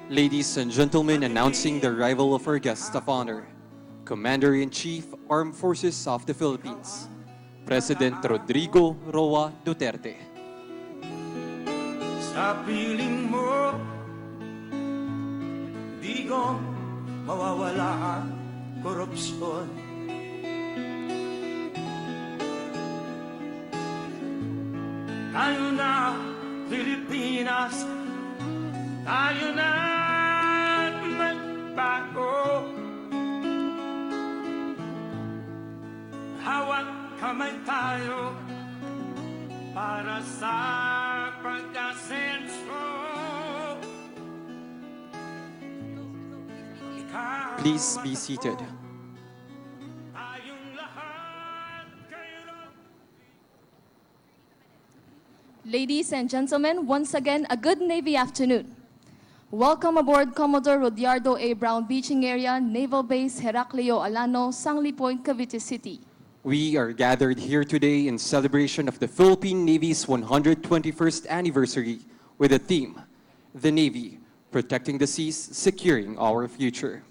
Ladies and gentlemen, announcing the arrival of our guest of honor, Commander-in-Chief, Armed Forces of the Philippines, President Rodrigo Roa Duterte. Sa piling mo, di ko mawawala ang korupsyon. Tayo na, Pilipinas, tayo na magbago. Hawak kamay tayo para sa pag-asenso. Please be seated. Ladies and gentlemen, once again, a good Navy afternoon. Welcome aboard Commodore Rodiardo A. Brown Beaching Area, Naval Base Heraclio Alano, Sangli Point, Cavite City. We are gathered here today in celebration of the Philippine Navy's 121st anniversary with the theme, The Navy, Protecting the Seas, Securing Our Future.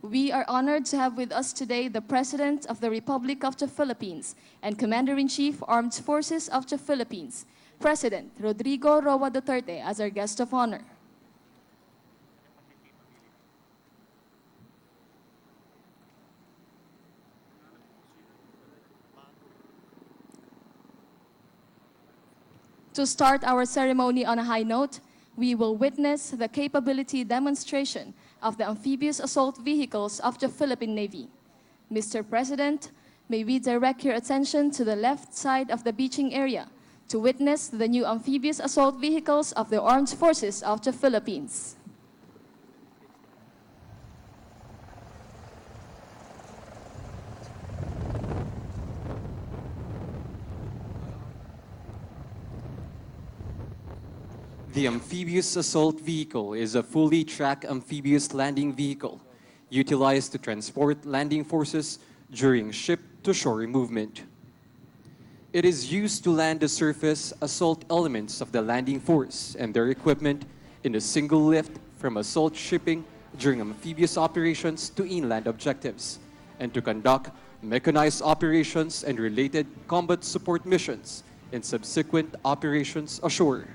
We are honored to have with us today the President of the Republic of the Philippines and Commander-in-Chief, Armed Forces of the Philippines, President Rodrigo Roa Duterte, as our guest of honor. To start our ceremony on a high note, we will witness the capability demonstration of the amphibious assault vehicles of the Philippine Navy. Mr. President, may we direct your attention to the left side of the beaching area to witness the new amphibious assault vehicles of the Armed Forces of the Philippines. The amphibious assault vehicle is a fully tracked amphibious landing vehicle utilized to transport landing forces during ship-to-shore movement. It is used to land the surface assault elements of the landing force and their equipment in a single lift from assault shipping during amphibious operations to inland objectives, and to conduct mechanized operations and related combat support missions in subsequent operations ashore.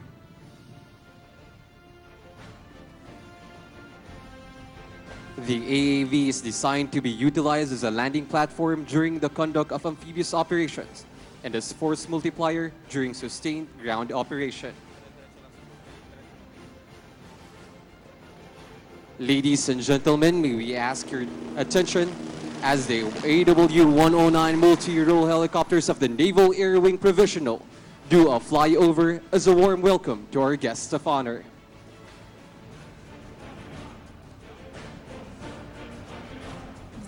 The AAV is designed to be utilized as a landing platform during the conduct of amphibious operations and as force multiplier during sustained ground operation. Ladies and gentlemen, may we ask your attention as the AW-109 multi-role helicopters of the Naval Air Wing Provisional do a flyover as a warm welcome to our guest of honor.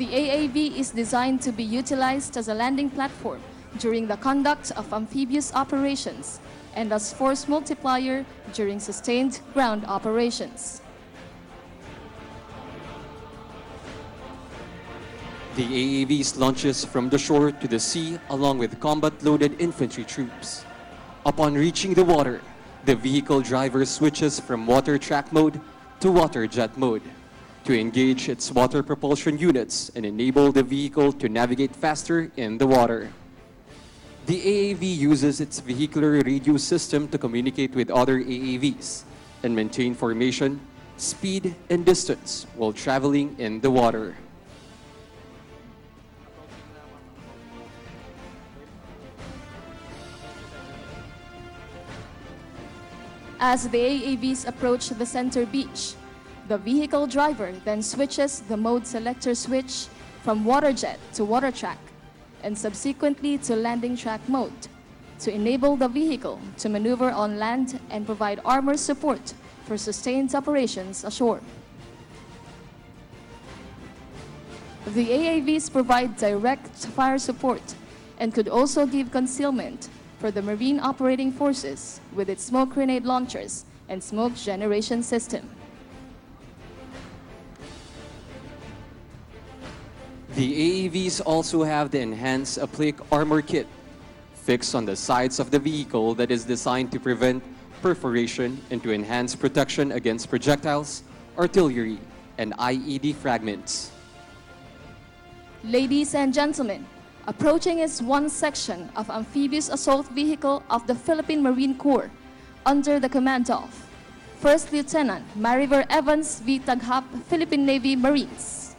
The AAV is designed to be utilized as a landing platform during the conduct of amphibious operations and as force multiplier during sustained ground operations. The AAVs launches from the shore to the sea along with combat-loaded infantry troops. Upon reaching the water, the vehicle driver switches from water track mode to water jet mode to engage its water propulsion units and enable the vehicle to navigate faster in the water. The AAV uses its vehicular radio system to communicate with other AAVs and maintain formation, speed, and distance while traveling in the water. As the AAVs approach the center beach, the vehicle driver then switches the mode selector switch from water jet to water track and subsequently to landing track mode to enable the vehicle to maneuver on land and provide armor support for sustained operations ashore. The AAVs provide direct fire support and could also give concealment for the Marine Operating Forces with its smoke grenade launchers and smoke generation system. The AAVs also have the enhanced applique armor kit fixed on the sides of the vehicle that is designed to prevent perforation and to enhance protection against projectiles, artillery, and IED fragments. Ladies and gentlemen, approaching is one section of amphibious assault vehicle of the Philippine Marine Corps under the command of First Lieutenant Mariver Evans V. Taghap, Philippine Navy Marines.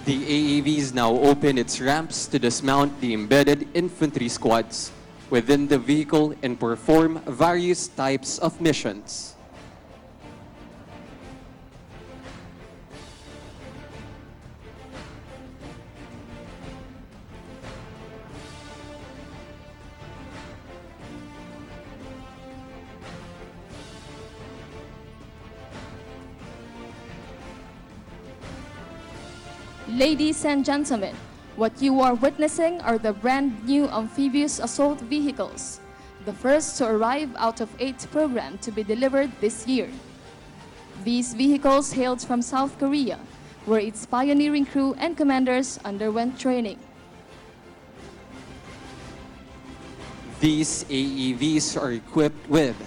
The AAVs now open its ramps to dismount the embedded infantry squads within the vehicle and perform various types of missions. Ladies and gentlemen, what you are witnessing are the brand new amphibious assault vehicles, the first to arrive out of 8 program to be delivered this year. These vehicles hailed from South Korea, where its pioneering crew and commanders underwent training. These AEVs are equipped with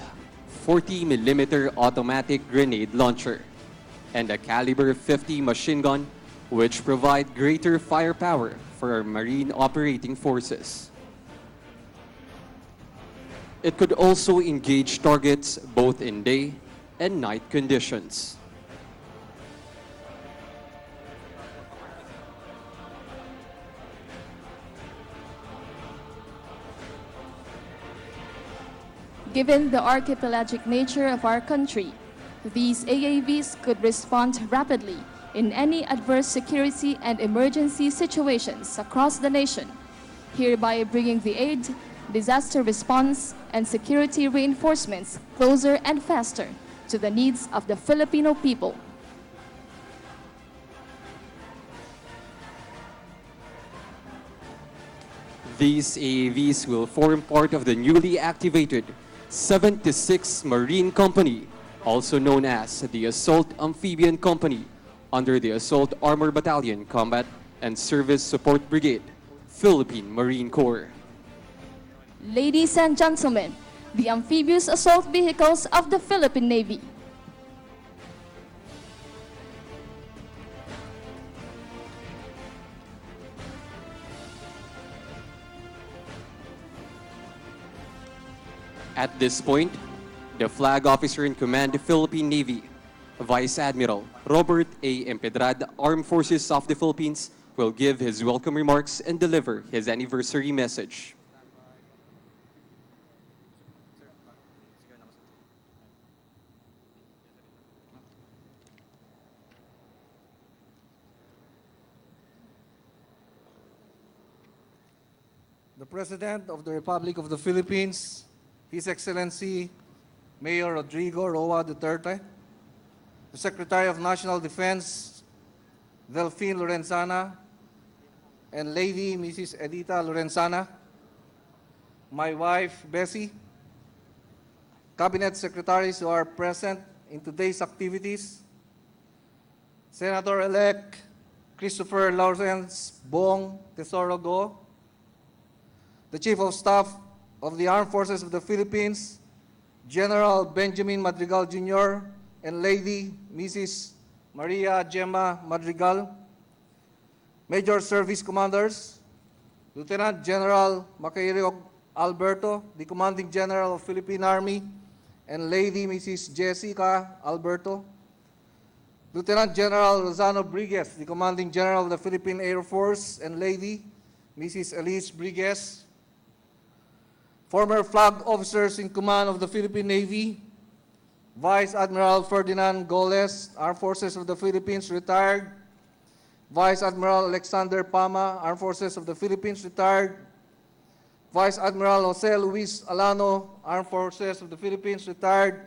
40mm automatic grenade launcher and a caliber 50 machine gun, which provide greater firepower for our marine operating forces. It could also engage targets both in day and night conditions. Given the archipelagic nature of our country, these AAVs could respond rapidly in any adverse security and emergency situations across the nation, hereby bringing the aid, disaster response, and security reinforcements closer and faster to the needs of the Filipino people. These AAVs will form part of the newly activated 76th Marine Company, also known as the Assault Amphibian Company, under the Assault Armor Battalion Combat and Service Support Brigade, Philippine Marine Corps. Ladies and gentlemen, the amphibious assault vehicles of the Philippine Navy. At this point, the Flag Officer in Command, Philippine Navy, Vice Admiral Robert A. Empedrad, Armed Forces of the Philippines, will give his welcome remarks and deliver his anniversary message. The President of the Republic of the Philippines, His Excellency Mayor Rodrigo Roa Duterte, the Secretary of National Defense, Delphine Lorenzana, and Lady Mrs. Edita Lorenzana, my wife, Bessie, Cabinet Secretaries who are present in today's activities, Senator-elect Christopher Lawrence Bong Tesoro Go, the Chief of Staff of the Armed Forces of the Philippines, General Benjamin Madrigal Jr., and Lady Mrs. Maria Gemma Madrigal, Major Service Commanders, Lieutenant General Macairio Alberto, the Commanding General of Philippine Army, and Lady Mrs. Jessica Alberto, Lieutenant General Rosano Brigues, the Commanding General of the Philippine Air Force, and Lady Mrs. Elise Brigues, former flag officers in command of the Philippine Navy, Vice Admiral Ferdinand Goles, Armed Forces of the Philippines, retired, Vice Admiral Alexander Pama, Armed Forces of the Philippines, retired, Vice Admiral Jose Luis Alano, Armed Forces of the Philippines, retired,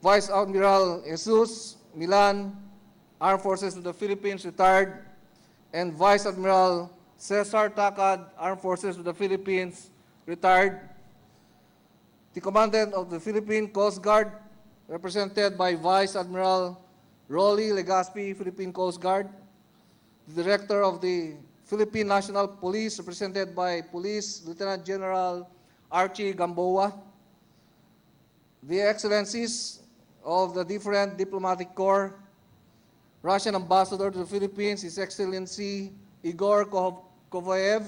Vice Admiral Jesus Milan, Armed Forces of the Philippines, retired, and Vice Admiral Cesar Tacad, Armed Forces of the Philippines, retired. The Commandant of the Philippine Coast Guard, represented by Vice Admiral Rolly Legaspi, Philippine Coast Guard, the Director of the Philippine National Police, represented by Police Lieutenant General Archie Gamboa, the Excellencies of the different diplomatic corps, Russian Ambassador to the Philippines, His Excellency Igor Kovaev,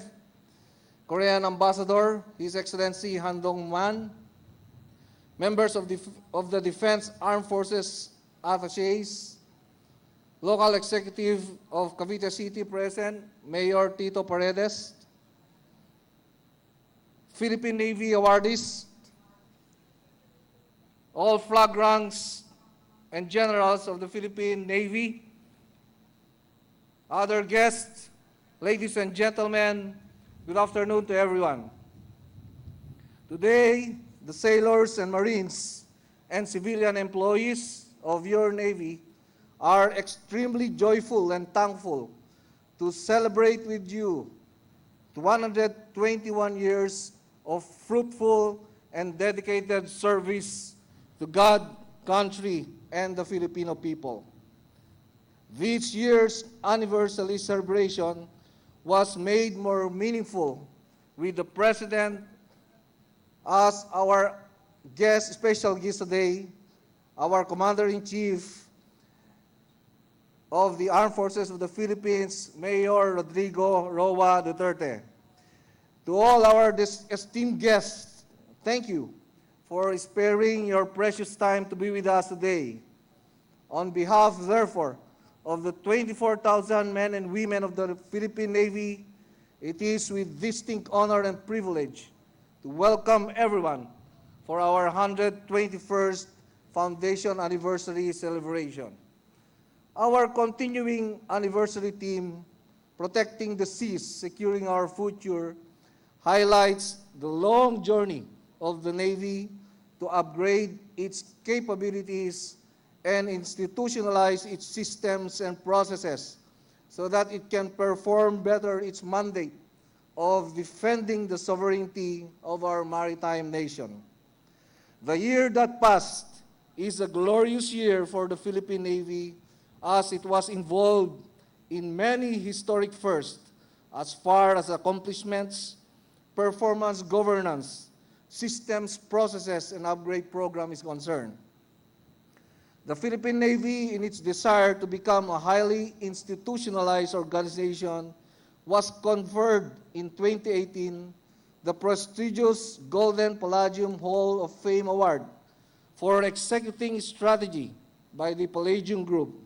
Korean Ambassador, His Excellency Han Dong-man, members of the Defense Armed Forces Attaches, local executive of Cavite City present, Mayor Tito Paredes, Philippine Navy awardees, all flag ranks and generals of the Philippine Navy, other guests, ladies and gentlemen, good afternoon to everyone. Today, the sailors and Marines and civilian employees of your Navy are extremely joyful and thankful to celebrate with you 121 years of fruitful and dedicated service to God, country, and the Filipino people. This year's anniversary celebration was made more meaningful with the President as our special guest today, our Commander-in-Chief of the Armed Forces of the Philippines, Mayor Rodrigo Roa Duterte. To all our esteemed guests, thank you for sparing your precious time to be with us today. On behalf, therefore, of the 24,000 men and women of the Philippine Navy, it is with distinct honor and privilege to welcome everyone for our 121st Foundation Anniversary Celebration. Our continuing anniversary theme, Protecting the Seas, Securing Our Future, highlights the long journey of the Navy to upgrade its capabilities and institutionalize its systems and processes so that it can perform better its mandate of defending the sovereignty of our maritime nation. The year that passed is a glorious year for the Philippine Navy as it was involved in many historic firsts as far as accomplishments, performance governance, systems, processes, and upgrade program is concerned. The Philippine Navy, in its desire to become a highly institutionalized organization, was conferred in 2018 the prestigious Golden Palladium Hall of Fame Award for executing strategy by the Palladium Group.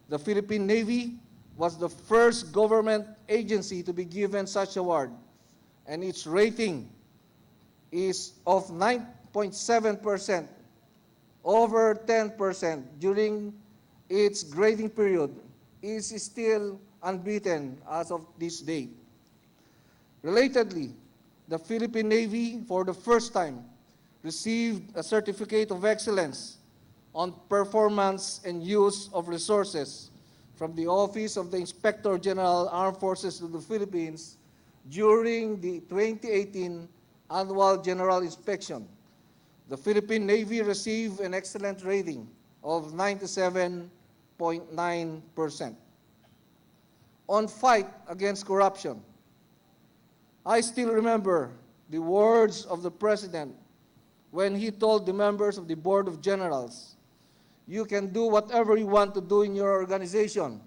The Philippine Navy was the first government agency to be given such award, and its rating is of 9.7%, over 10% during its grading period, is still unbeaten as of this date. Relatedly, the Philippine Navy, for the first time, received a Certificate of Excellence on Performance and Use of Resources from the Office of the Inspector General Armed Forces of the Philippines during the 2018 Annual General Inspection. The Philippine Navy received an excellent rating of 97.9%. On fight against corruption, I still remember the words of the President when he told the members of the Board of Generals, "You can do whatever you want to do in your organization.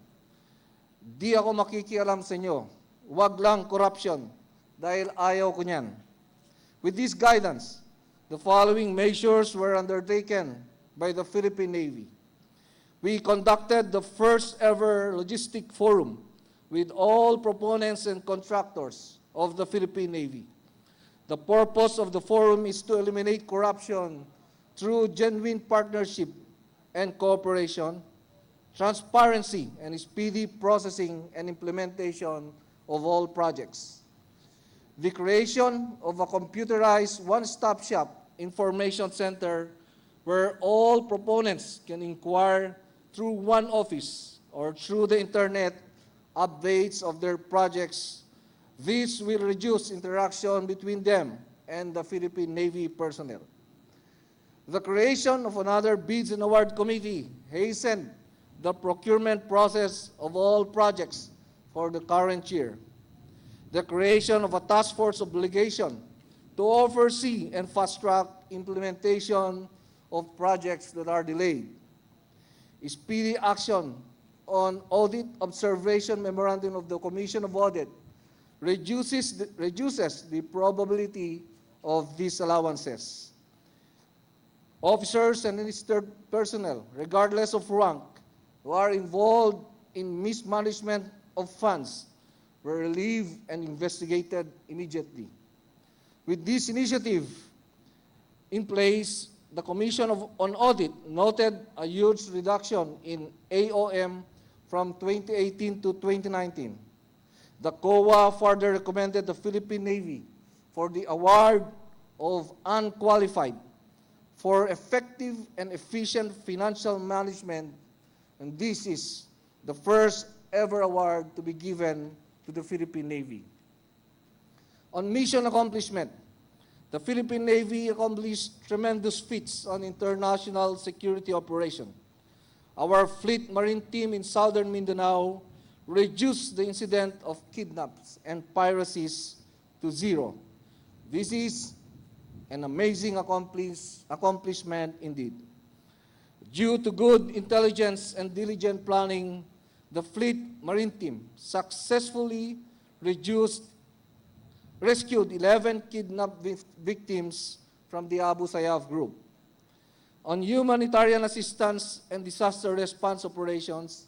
Di ako makikialam sa inyo. Wag lang corruption dahil ayaw ko niyan." With this guidance, the following measures were undertaken by the Philippine Navy. We conducted the first ever logistic forum with all proponents and contractors of the Philippine Navy. The purpose of the forum is to eliminate corruption through genuine partnership and cooperation, transparency, and speedy processing and implementation of all projects. The creation of a computerized one-stop shop information center where all proponents can inquire through one office or through the internet updates of their projects. This will reduce interaction between them and the Philippine Navy personnel. The creation of another Bids and Award Committee hastened the procurement process of all projects for the current year. the creation of a task force obligation to oversee and fast-track implementation of projects that are delayed. Speedy action on audit observation memorandum of the Commission of Audit reduces the probability of disallowances. Officers and enlisted personnel, regardless of rank, who are involved in mismanagement of funds were relieved and investigated immediately. With this initiative in place, the Commission on Audit noted a huge reduction in AOM from 2018 to 2019. The COA further recommended the Philippine Navy for the award of unqualified for effective and efficient financial management, and this is the first ever award to be given to the Philippine Navy. On mission accomplishment, the Philippine Navy accomplished tremendous feats on international security operation. Our fleet marine team in southern Mindanao reduced the incident of kidnaps and piracies to zero. This is an amazing accomplishment indeed. Due to good intelligence and diligent planning, the fleet marine team successfully rescued 11 kidnapped victims from the Abu Sayyaf group. On humanitarian assistance and disaster response operations,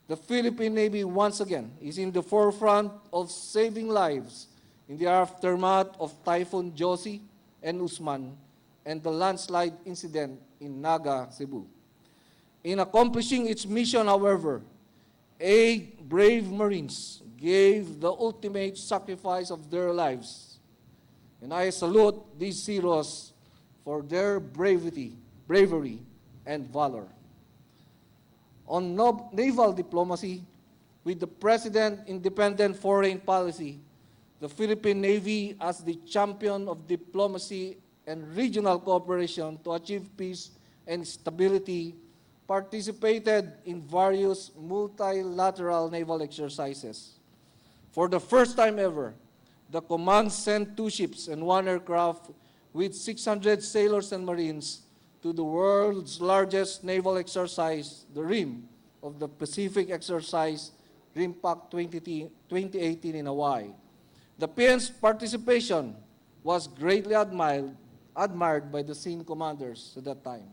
the Philippine Navy once again is in the forefront of saving lives in the aftermath of Typhoon Josie and Usman and the landslide incident in Naga, Cebu. In accomplishing its mission, however, 8 brave Marines gave the ultimate sacrifice of their lives. And I salute these heroes for their bravery, and valor. On naval diplomacy, with the President's independent foreign policy, the Philippine Navy as the champion of diplomacy and regional cooperation to achieve peace and stability, participated in various multilateral naval exercises. For the first time ever, the command sent 2 ships and 1 aircraft with 600 sailors and Marines to the world's largest naval exercise, the RIM of the Pacific Exercise, RIMPAC 2018 in Hawaii. The PN's participation was greatly admired by the scene commanders at that time.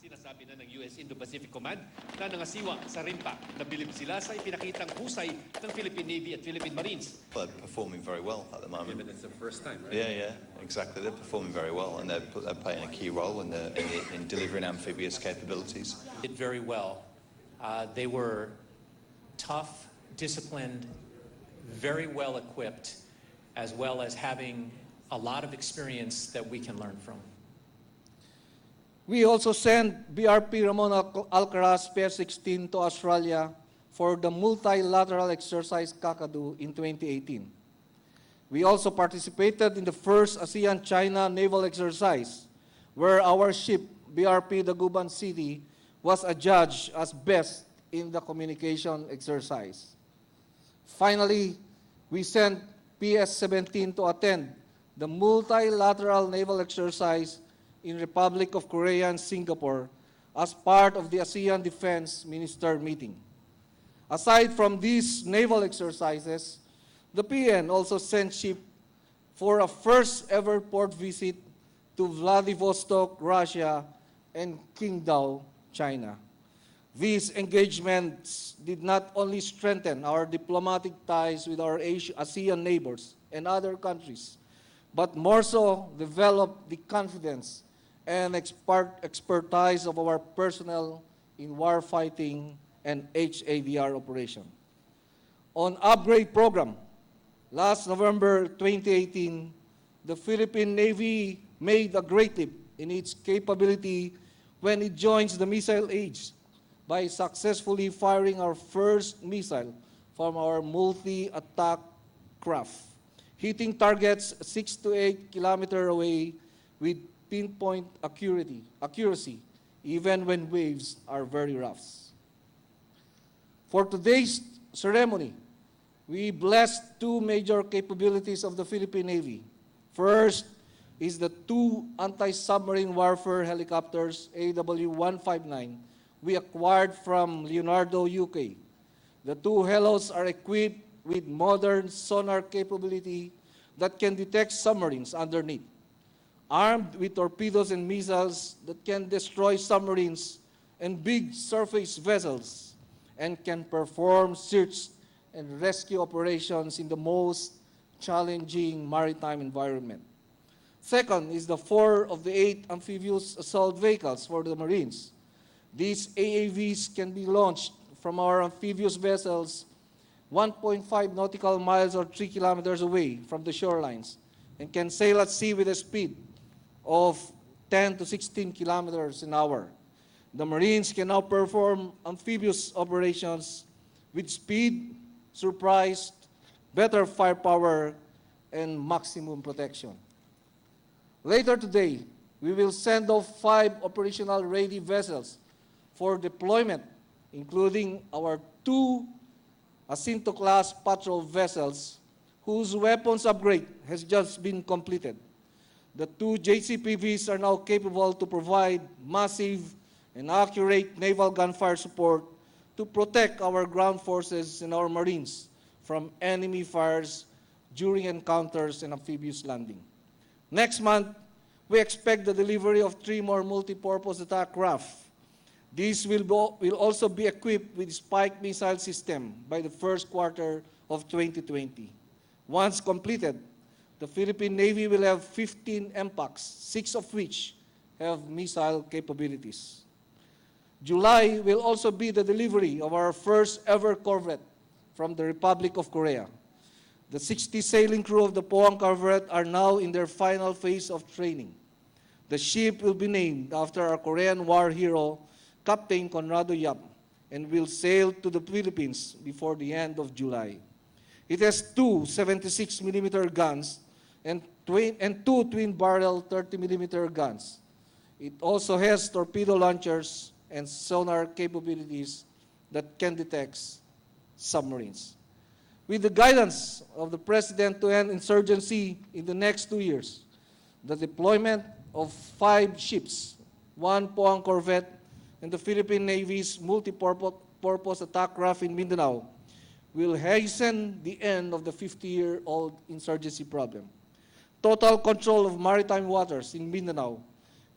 Sinasabi na ng US Indo-Pacific Command na nangasiwa sa RIMPAC. Nabilib sila sa ipinakitang husay ng Philippine Navy at Philippine Marines. Well, they're performing very well at the moment. Yeah, but it's the first time, right? Yeah, exactly. They're performing very well, and they're playing a key role in delivering amphibious capabilities. Did very well. They were tough, disciplined, very well equipped, as well as having a lot of experience that we can learn from. We also sent BRP Ramon Alcaraz PF-16 to Australia for the multilateral exercise Kakadu in 2018. We also participated in the first ASEAN-China naval exercise, where our ship, BRP Daguban City, was adjudged as best in the communication exercise. Finally, we sent PS-17 to attend the multilateral naval exercise in Republic of Korea and Singapore as part of the ASEAN Defense Minister meeting. Aside from these naval exercises, the PN also sent ship for a first ever port visit to Vladivostok, Russia, and Qingdao, China. These engagements did not only strengthen our diplomatic ties with our ASEAN neighbors and other countries, but more so developed the confidence and expertise of our personnel in warfighting and HADR operation. On upgrade program, last November 2018, the Philippine Navy made a great leap in its capability when it joins the missile age by successfully firing our first missile from our multi-attack craft, hitting targets 6 to 8 kilometers away with pinpoint accuracy, even when waves are very rough. For today's ceremony, we blessed two major capabilities of the Philippine Navy. First is the two anti-submarine warfare helicopters, AW-159, we acquired from Leonardo, UK. The two helos are equipped with modern sonar capability that can detect submarines underneath, armed with torpedoes and missiles that can destroy submarines and big surface vessels, and can perform search and rescue operations in the most challenging maritime environment. Second is the 4 of the 8 amphibious assault vehicles for the Marines. These AAVs can be launched from our amphibious vessels 1.5 nautical miles or 3 kilometers away from the shorelines and can sail at sea with a speed of 10 to 16 kilometers an hour. The Marines can now perform amphibious operations with speed, surprise, better firepower, and maximum protection. Later today, we will send off 5 operational ready vessels for deployment, including our 2 Jacinto-class patrol vessels whose weapons upgrade has just been completed. The 2 JCPVs are now capable to provide massive and accurate naval gunfire support to protect our ground forces and our Marines from enemy fires during encounters and amphibious landing. Next month, we expect the delivery of 3 more multi-purpose attack craft. These will also be equipped with Spike missile system by the first quarter of 2020. Once completed, the Philippine Navy will have 15 MPACs, 6 of which have missile capabilities. July will also be the delivery of our first ever corvette from the Republic of Korea. The 60 sailing crew of the Pohang corvette are now in their final phase of training. The ship will be named after our Korean war hero, Captain Conrado Yap, and will sail to the Philippines before the end of July. It has 2 76mm guns and 2 twin-barrel 30mm guns. It also has torpedo launchers and sonar capabilities that can detect submarines. With the guidance of the President to end insurgency in the next 2 years, the deployment of 5 ships, 1 Pohang corvette, and the Philippine Navy's multi-purpose attack craft in Mindanao will hasten the end of the 50-year-old insurgency problem. Total control of maritime waters in Mindanao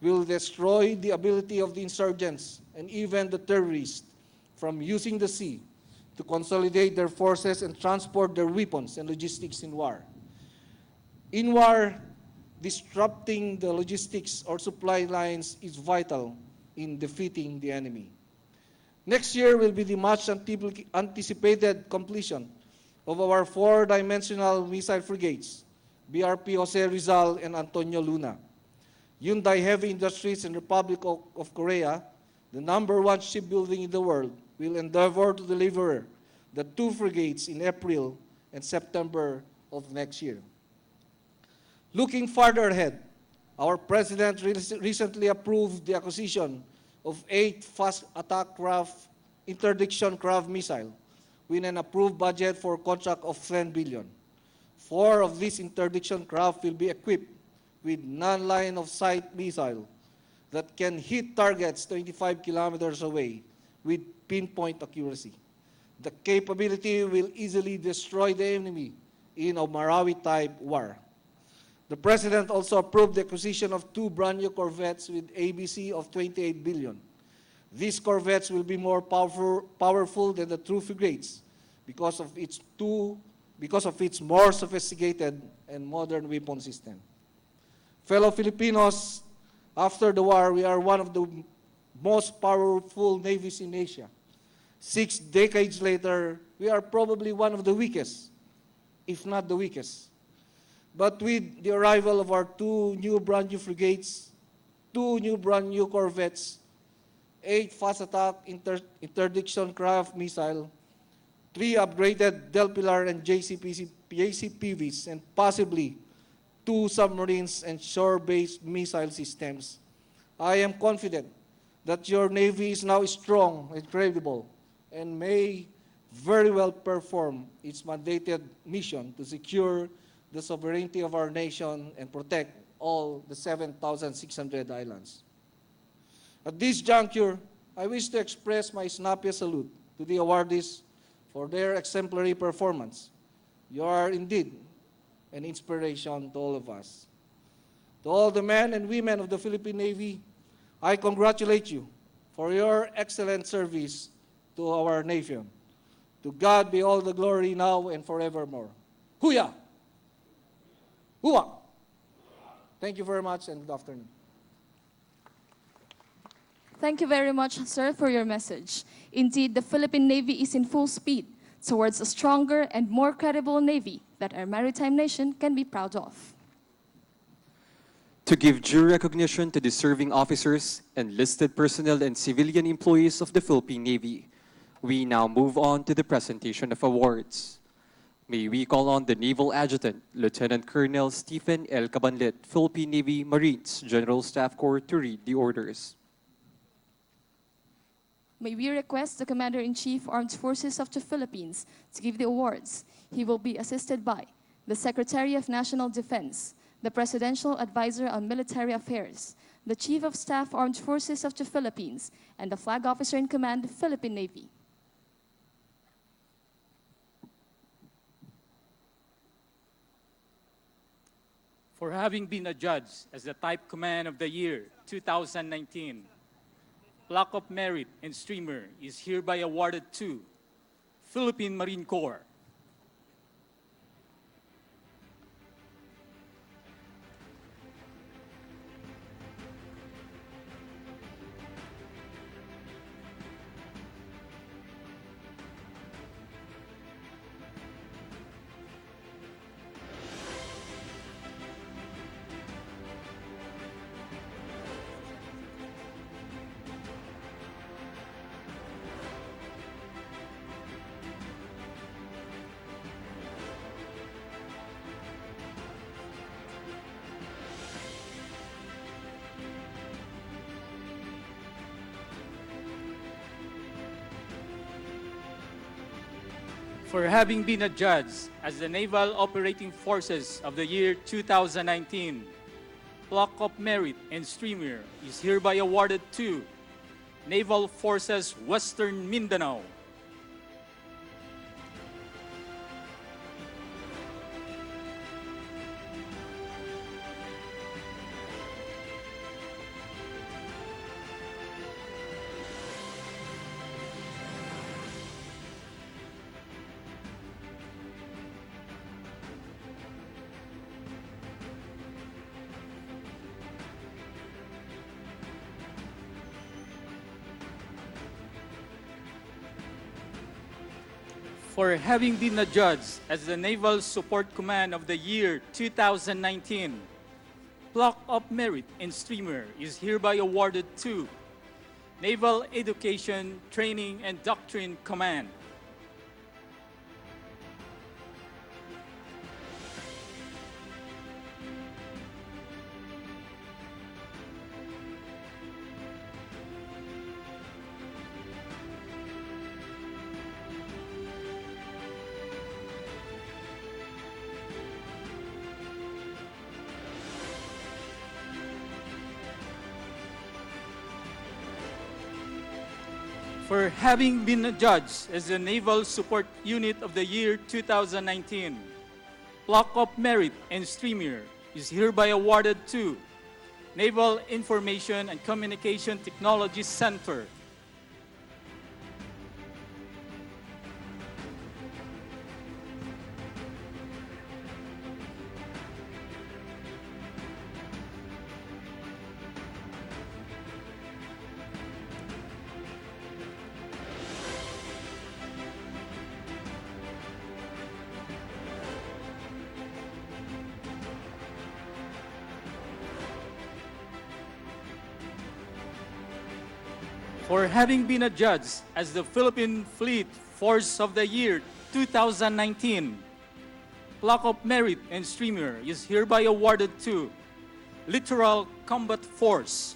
will destroy the ability of the insurgents and even the terrorists from using the sea to consolidate their forces and transport their weapons and logistics in war. In war, disrupting the logistics or supply lines is vital in defeating the enemy. Next year will be the much anticipated completion of our 4-dimensional missile frigates, BRP Jose Rizal and Antonio Luna. Hyundai Heavy Industries and Republic of Korea, the #1 shipbuilding in the world, will endeavor to deliver the 2 frigates in April and September of next year. Looking farther ahead, our President recently approved the acquisition of 8 fast attack craft interdiction craft missile with an approved budget for contract of 10 billion. 4 of these interdiction craft will be equipped with non-line of sight missile that can hit targets 25 kilometers away with pinpoint accuracy. The capability will easily destroy the enemy in a Marawi-type war. The President also approved the acquisition of 2 brand new corvettes with ABC of 28 billion. These corvettes will be more powerful than the true frigates because of its more sophisticated and modern weapon system. Fellow Filipinos, after the war, we are one of the most powerful navies in Asia. 6 decades later, we are probably one of the weakest, if not the weakest. But with the arrival of our 2 new brand new frigates, 2 new brand new corvettes, 8 fast attack interdiction craft missile, 3 upgraded Del Pilar and JCPVs, and possibly 2 submarines and shore-based missile systems, I am confident that your Navy is now strong and credible and may very well performed its mandated mission to secure the sovereignty of our nation and protect all the 7,600 islands. At this juncture, I wish to express my snappiest salute to the awardees for their exemplary performance. You are indeed an inspiration to all of us. To all the men and women of the Philippine Navy, I congratulate you for your excellent service to our nation. To God be all the glory now and forevermore. Huya! Huwa! Thank you very much and good afternoon. Thank you very much, sir, for your message. Indeed, the Philippine Navy is in full speed towards a stronger and more credible Navy that our maritime nation can be proud of. To give due recognition to deserving officers, enlisted personnel, and civilian employees of the Philippine Navy, we now move on to the presentation of awards. May we call on the Naval Adjutant, Lieutenant Colonel Stephen L. Cabanlet, Philippine Navy Marines General Staff Corps, to read the orders. May we request the Commander-in-Chief Armed Forces of the Philippines to give the awards. He will be assisted by the Secretary of National Defense, the Presidential Advisor on Military Affairs, the Chief of Staff Armed Forces of the Philippines, and the Flag Officer in Command, Philippine Navy. For having been adjudged as the Type Command of the Year 2019, Plaque of Merit and Streamer is hereby awarded to Philippine Marine Corps. For having been adjudged as the Naval Operating Forces of the Year 2019, Plaque of Merit and Streamer is hereby awarded to Naval Forces Western Mindanao. For having been adjudged as the Naval Support Command of the Year 2019, Plaque of Merit and Streamer is hereby awarded to Naval Education, Training, and Doctrine Command. For having been adjudged as the Naval Support Unit of the Year 2019, Plaque of Merit and Streamer is hereby awarded to Naval Information and Communication Technology Center. For having been adjudged as the Philippine Fleet Force of the Year 2019, Plaque of Merit and Streamer is hereby awarded to Littoral Combat Force.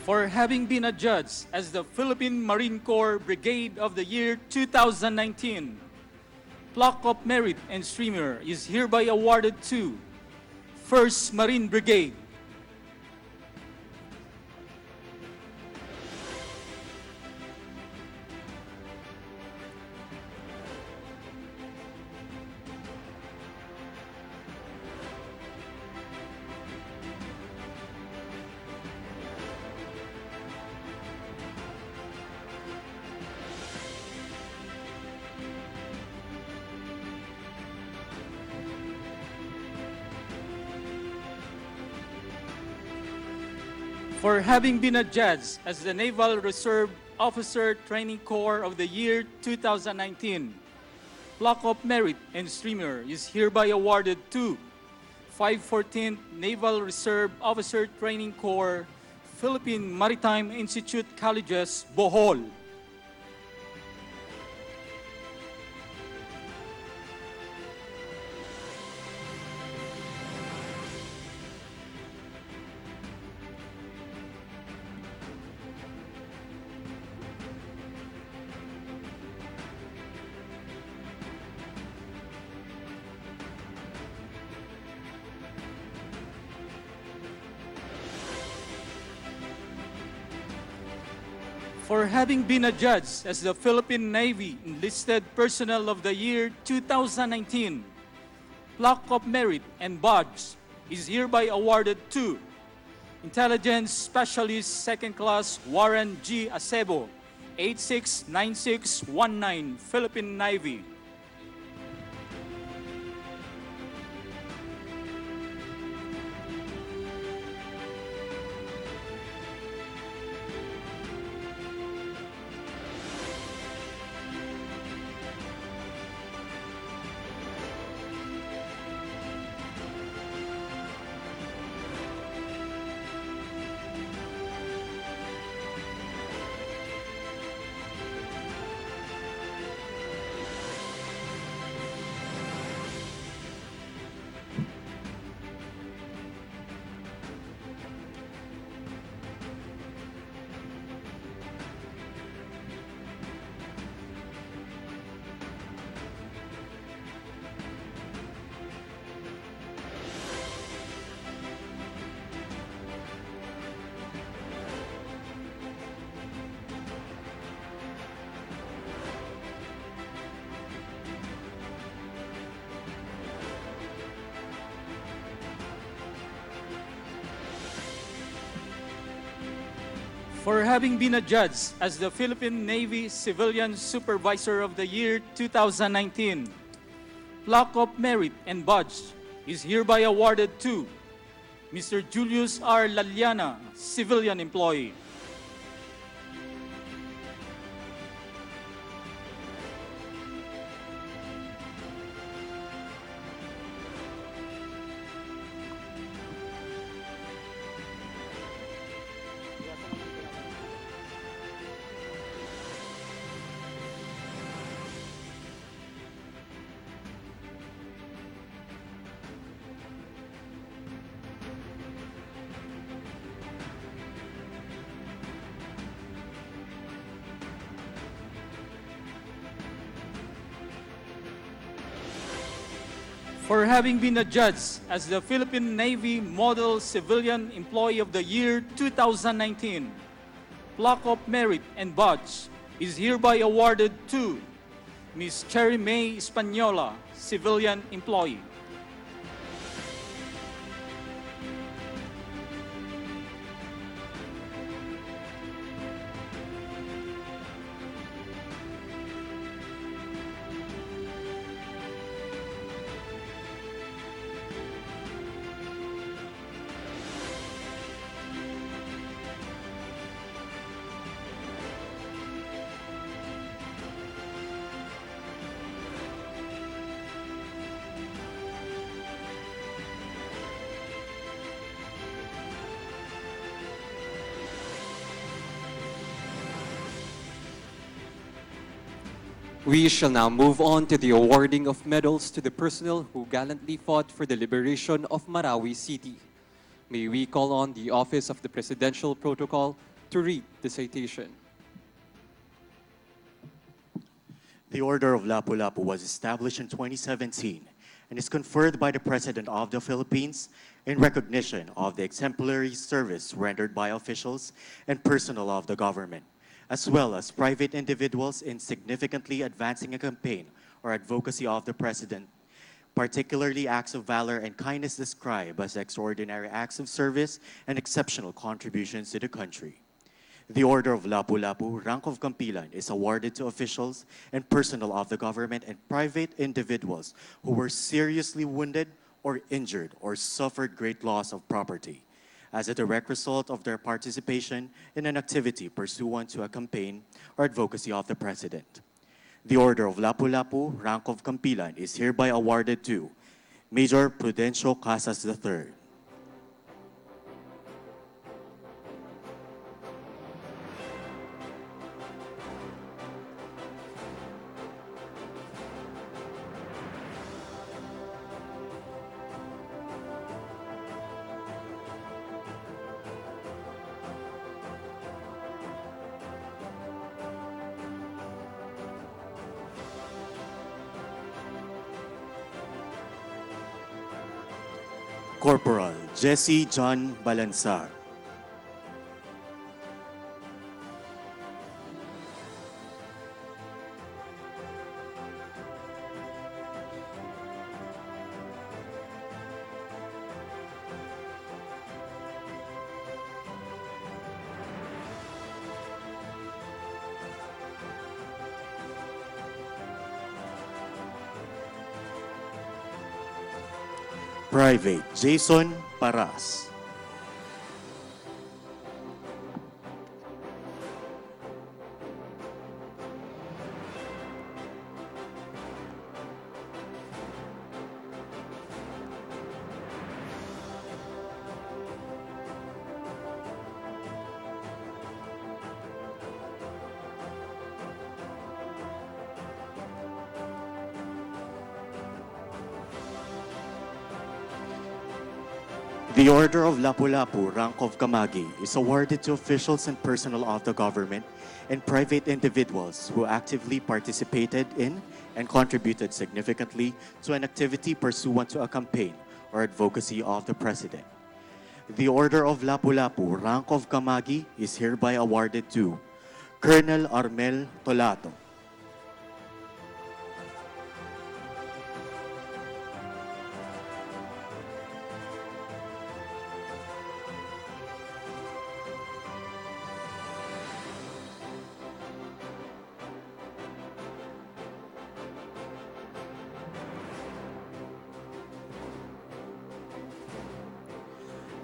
for having been adjudged as the Philippine Marine Corps Brigade of the Year 2019. Plaque of Merit and Streamer is hereby awarded to 1st Marine Brigade. For having been adjudged as the Naval Reserve Officer Training Corps of the Year 2019. Plaque of Merit and Streamer is hereby awarded to 514th Naval Reserve Officer Training Corps, Philippine Maritime Institute Colleges, Bohol. For having been adjudged as the Philippine Navy Enlisted Personnel of the Year 2019, Plaque of Merit and Badge is hereby awarded to Intelligence Specialist 2nd Class Warren G. Acebo, 869619, Philippine Navy. For having been adjudged as the Philippine Navy Civilian Supervisor of the Year 2019, Plaque of Merit and Badge is hereby awarded to Mr. Julius R. Laliana, Civilian Employee. For having been adjudged as the Philippine Navy Model Civilian Employee of the Year 2019, Plaque of Merit and Badge is hereby awarded to Ms. Cherry May Española, Civilian Employee. We shall now move on to the awarding of medals to the personnel who gallantly fought for the liberation of Marawi City. May we call on the Office of the Presidential Protocol to read the citation. The Order of Lapu-Lapu was established in 2017 and is conferred by the President of the Philippines in recognition of the exemplary service rendered by officials and personnel of the government, as well as private individuals in significantly advancing a campaign or advocacy of the President, particularly acts of valor and kindness described as extraordinary acts of service and exceptional contributions to the country. The Order of Lapu-Lapu, rank of Kampilan, is awarded to officials and personnel of the government and private individuals who were seriously wounded or injured or suffered great loss of property as a direct result of their participation in an activity pursuant to a campaign or advocacy of the President. The Order of Lapu-Lapu, rank of Kampilan, is hereby awarded to Major Prudencio Casas III. Corporal Jesse John Balansar. Private Jason Paras. The Order of Lapu-Lapu, rank of Kamagi, is awarded to officials and personnel of the government and private individuals who actively participated in and contributed significantly to an activity pursuant to a campaign or advocacy of the President. The Order of Lapu-Lapu, rank of Kamagi, is hereby awarded to Colonel Armel Tolato.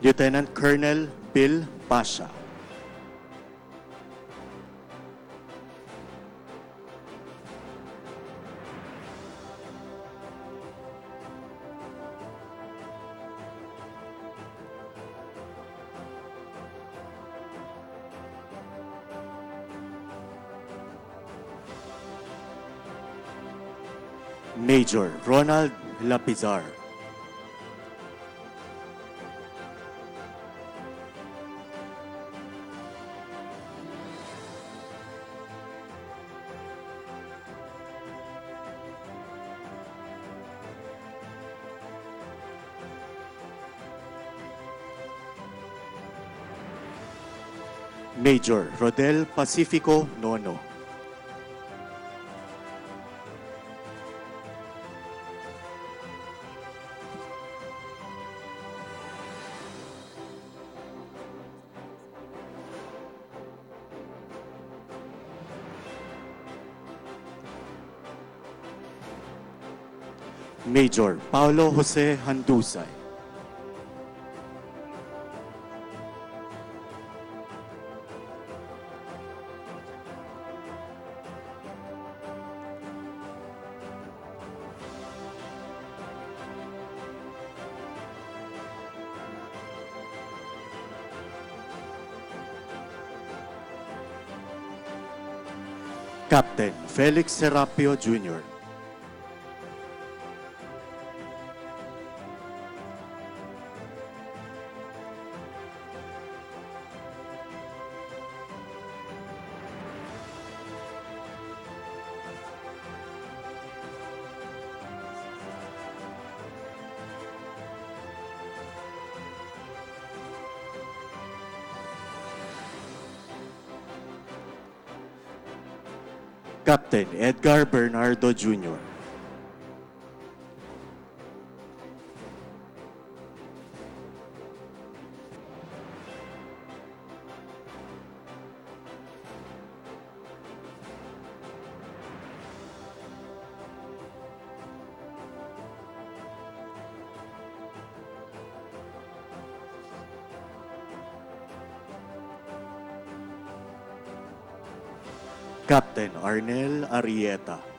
Lieutenant Colonel Bill Pasha. Major Ronald Lapizar. Major Rodel Pacifico Nono. Major Paulo Jose Handusay. Captain Felix Serapio Jr. Captain Edgar Bernardo Jr. Captain Arnel Arrieta.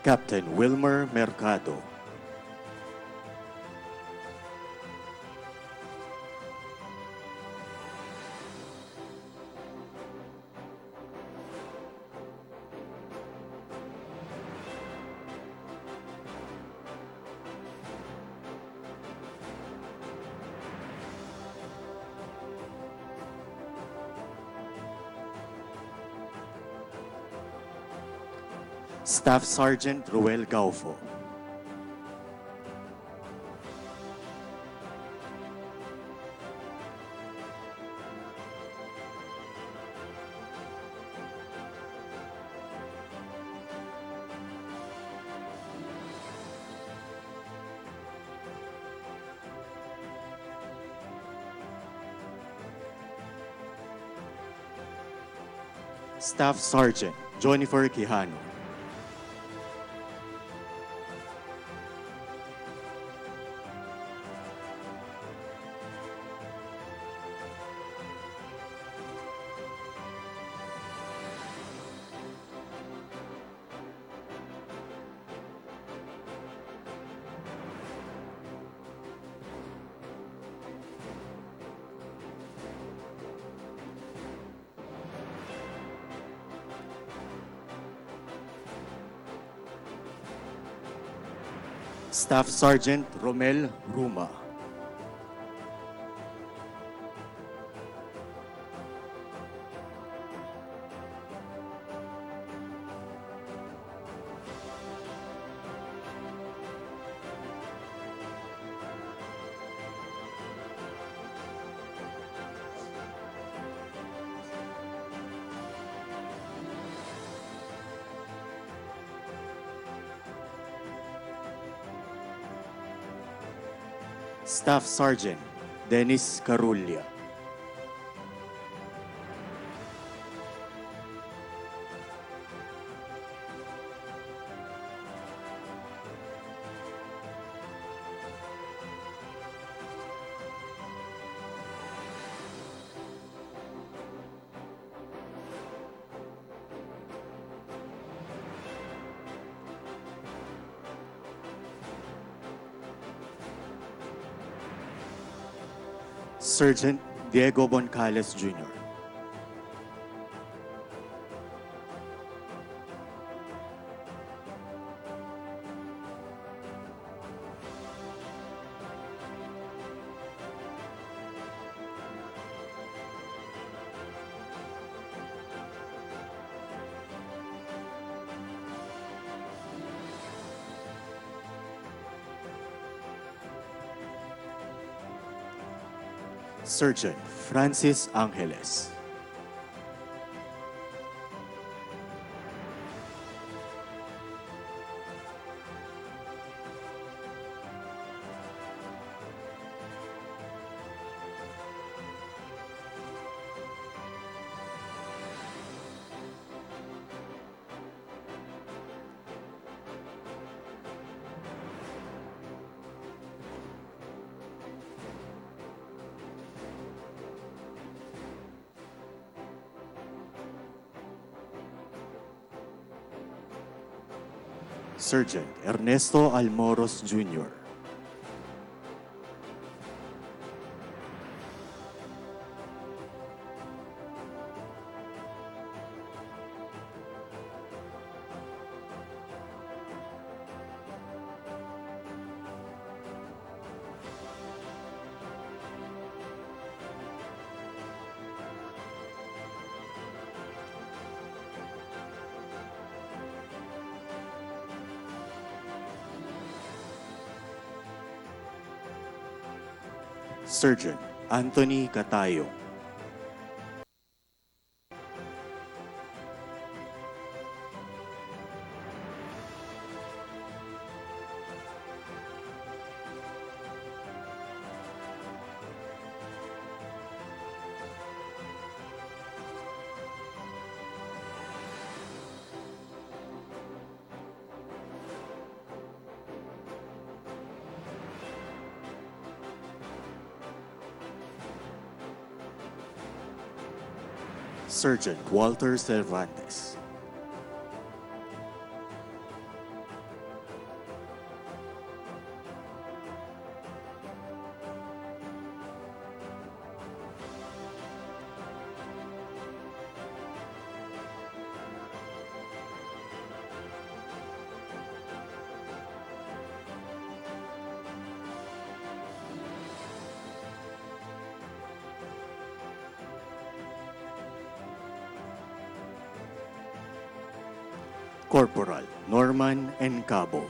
Captain Wilmer Mercado. Staff Sergeant Ruel Gaufo. Staff Sergeant Jonifer Quijano. Staff Sergeant Romel Ruma. Staff Sergeant Dennis Carullia. Sergeant Diego Boncales Jr. Sergeant Francis Angeles. Sergeant Ernesto Almoros Jr. Surgeon Anthony Catayo. Sergeant Walter Cervantes. Corporal Norman Encabo.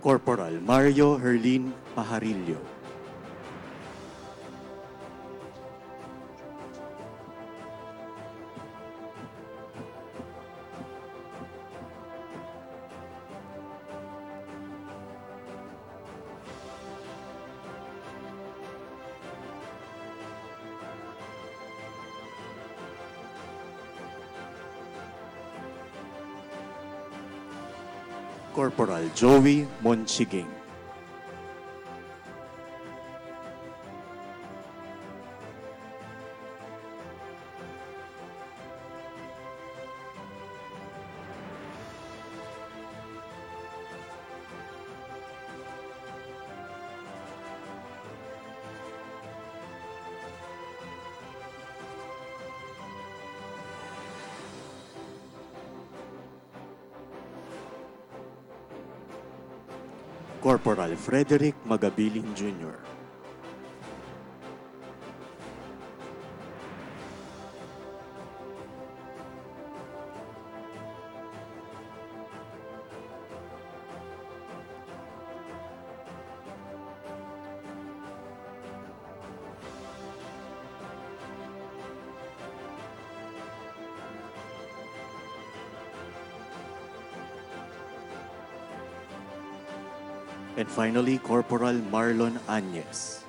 Corporal Mario Herlin Pajarillo. Corporal Joey Monchiging. Corporal Frederick Magabiling Jr. And finally, Corporal Marlon Añez.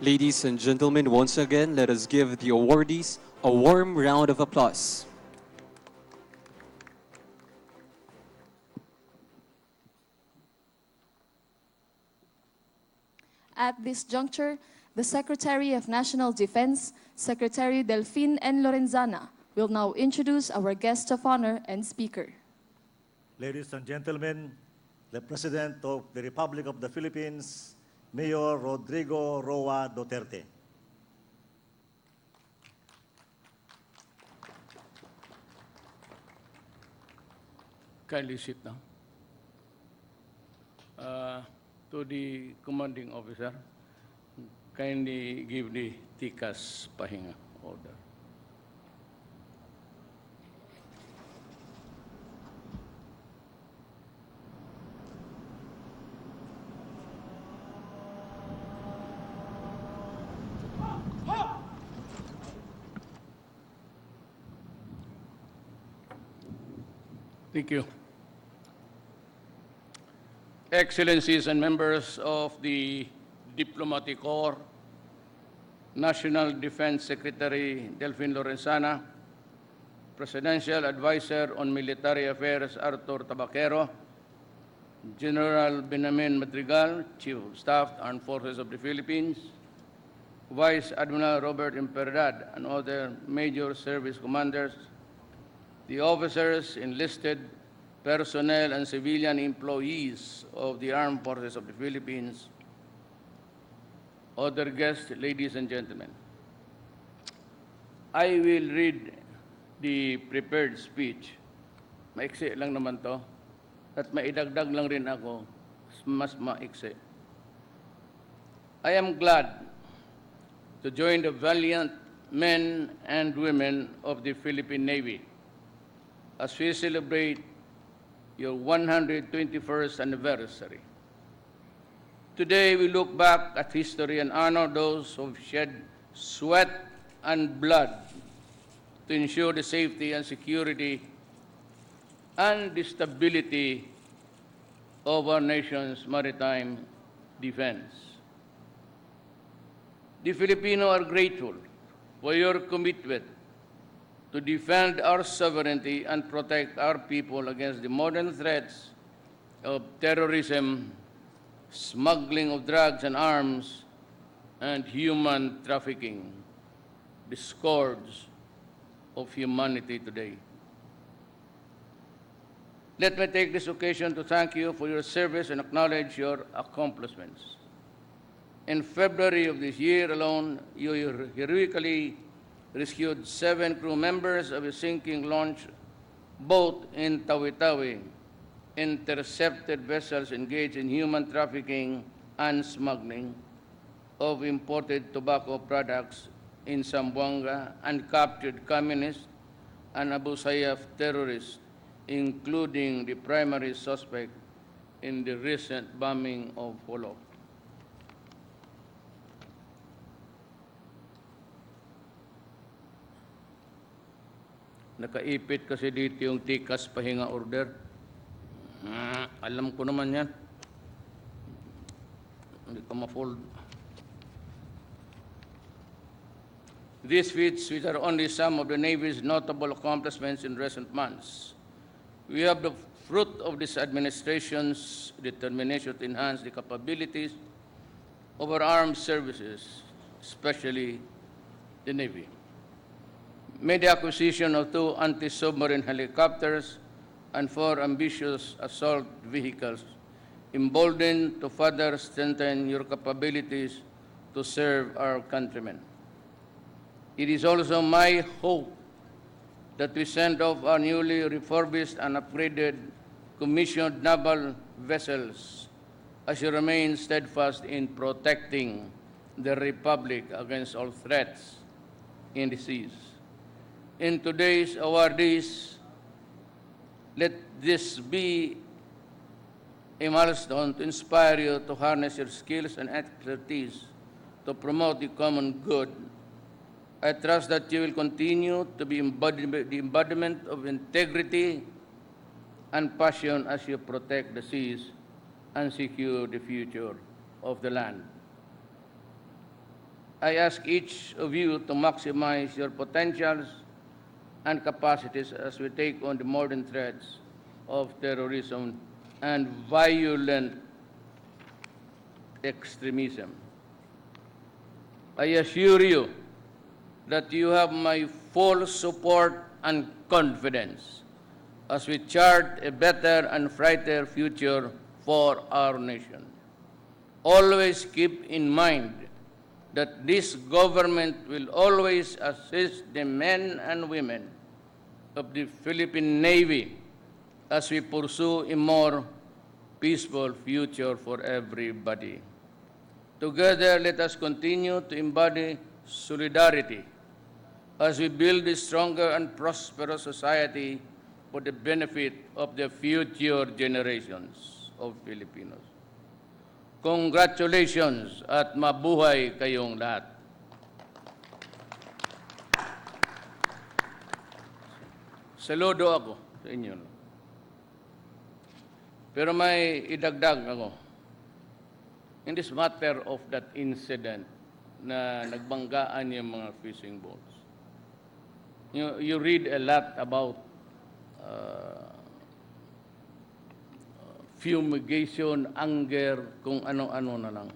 Ladies and gentlemen, once again, let us give the awardees a warm round of applause. At this juncture, the Secretary of National Defense, Secretary Delphine N. Lorenzana, will now introduce our guest of honor and speaker. Ladies and gentlemen, the President of the Republic of the Philippines, Mayor Rodrigo Roa Duterte. Kindly sit down. To the commanding officer, kindly give the Tikas Pahinga order. Thank you. Excellencies and members of the Diplomatic Corps, National Defense Secretary Delfin Lorenzana, Presidential Advisor on Military Affairs Arthur Tabaquero, General Benjamin Madrigal, Chief of Staff, Armed Forces of the Philippines, Vice Admiral Robert Imperdad, and other major service commanders, the officers, enlisted personnel, and civilian employees of the Armed Forces of the Philippines, other guests, ladies and gentlemen. I will read the prepared speech. Maiksi lang naman to. At maidagdag lang rin ako, mas maiksi. I am glad to join the valiant men and women of the Philippine Navy as we celebrate your 121st anniversary. Today, we look back at history and honor those who have shed sweat and blood to ensure the safety and security and the stability of our nation's maritime defense. The Filipinos are grateful for your commitment to defend our sovereignty and protect our people against the modern threats of terrorism, smuggling of drugs and arms, and human trafficking, the scourge of humanity today. Let me take this occasion to thank you for your service and acknowledge your accomplishments. In February of this year alone, you heroically rescued 7 crew members of a sinking launch boat in Tawi-Tawi, intercepted vessels engaged in human trafficking and smuggling of imported tobacco products in Zamboanga, and captured communist and Abu Sayyaf terrorists, including the primary suspect in the recent bombing of Holo. Nakaipit kasi dito yung tikas pahinga order. Alam ko naman yan. Hindi ko ma-fold. These feats, which are only some of the Navy's notable accomplishments in recent months, we have the fruit of this administration's determination to enhance the capabilities of our armed services, especially the Navy. Made the acquisition of 2 anti-submarine helicopters and 4 ambitious assault vehicles, emboldened to further strengthen your capabilities to serve our countrymen. It is also my hope that we send off our newly refurbished and upgraded commissioned naval vessels as you remain steadfast in protecting the Republic against all threats in the seas. In today's awardees, let this be a milestone to inspire you to harness your skills and expertise to promote the common good. I trust that you will continue to be the embodiment of integrity and passion as you protect the seas and secure the future of the land. I ask each of you to maximize your potentials and capacities as we take on the modern threats of terrorism and violent extremism. I assure you that you have my full support and confidence as we chart a better and brighter future for our nation. Always keep in mind that this government will always assist the men and women of the Philippine Navy as we pursue a more peaceful future for everybody. Together, let us continue to embody solidarity as we build a stronger and prosperous society for the benefit of the future generations of Filipinos. Congratulations at mabuhay kayong lahat. Saludo ako sa inyo. Pero may idagdag ako. In this matter of that incident na nagbanggaan yung mga fishing boats. You read a lot about fumigation, anger, kung ano-ano na lang.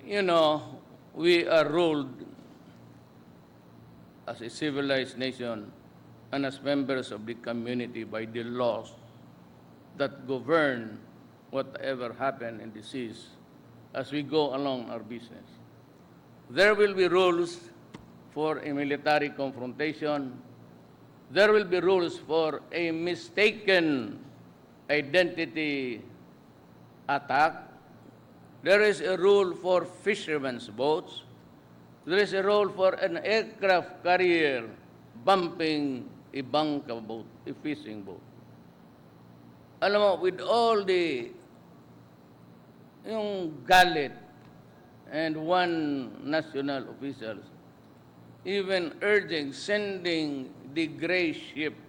You know, we are ruled as a civilized nation and as members of the community by the laws that govern whatever happen in the seas as we go along our business. There will be rules for a military confrontation. There will be rules for a mistaken identity attack. There is a rule for fishermen's boats. There is a rule for an aircraft carrier bumping a bangka boat, a fishing boat. Alam mo, with all the yung galit and one national officials even urging sending the gray ships,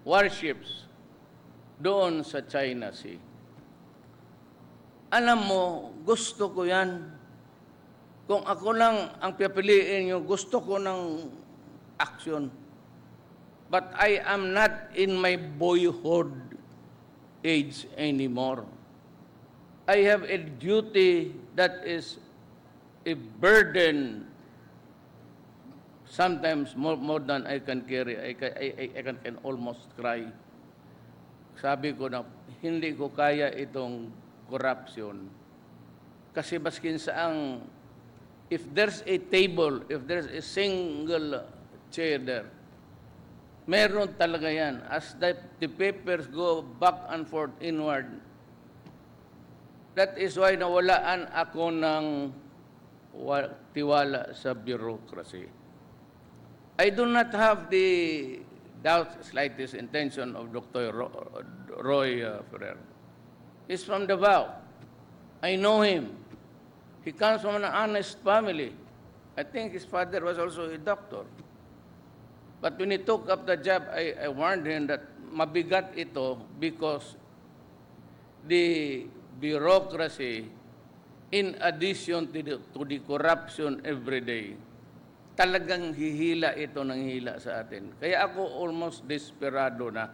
warships, doon sa China Sea. Alam mo, gusto ko yan. Kung ako lang ang pipiliin nyo, gusto ko ng action. But I am not in my boyhood age anymore. I have a duty that is a burden, sometimes more than I can carry. I can almost cry. Sabi ko na, hindi ko kaya itong corruption. Kasi baskin saang, if there's a table, if there's a single chair there, meron talaga yan. As the papers go back and forth inward, that is why nawalaan ako ng tiwala sa bureaucracy. I do not have the slightest intention of Dr. Roy Ferrer. He's from Davao. I know him. He comes from an honest family. I think his father was also a doctor. But when he took up the job, I warned him that mabigat ito because the bureaucracy, in addition to the corruption every day, talagang hihila ito ng hila sa atin. Kaya ako almost desperado na.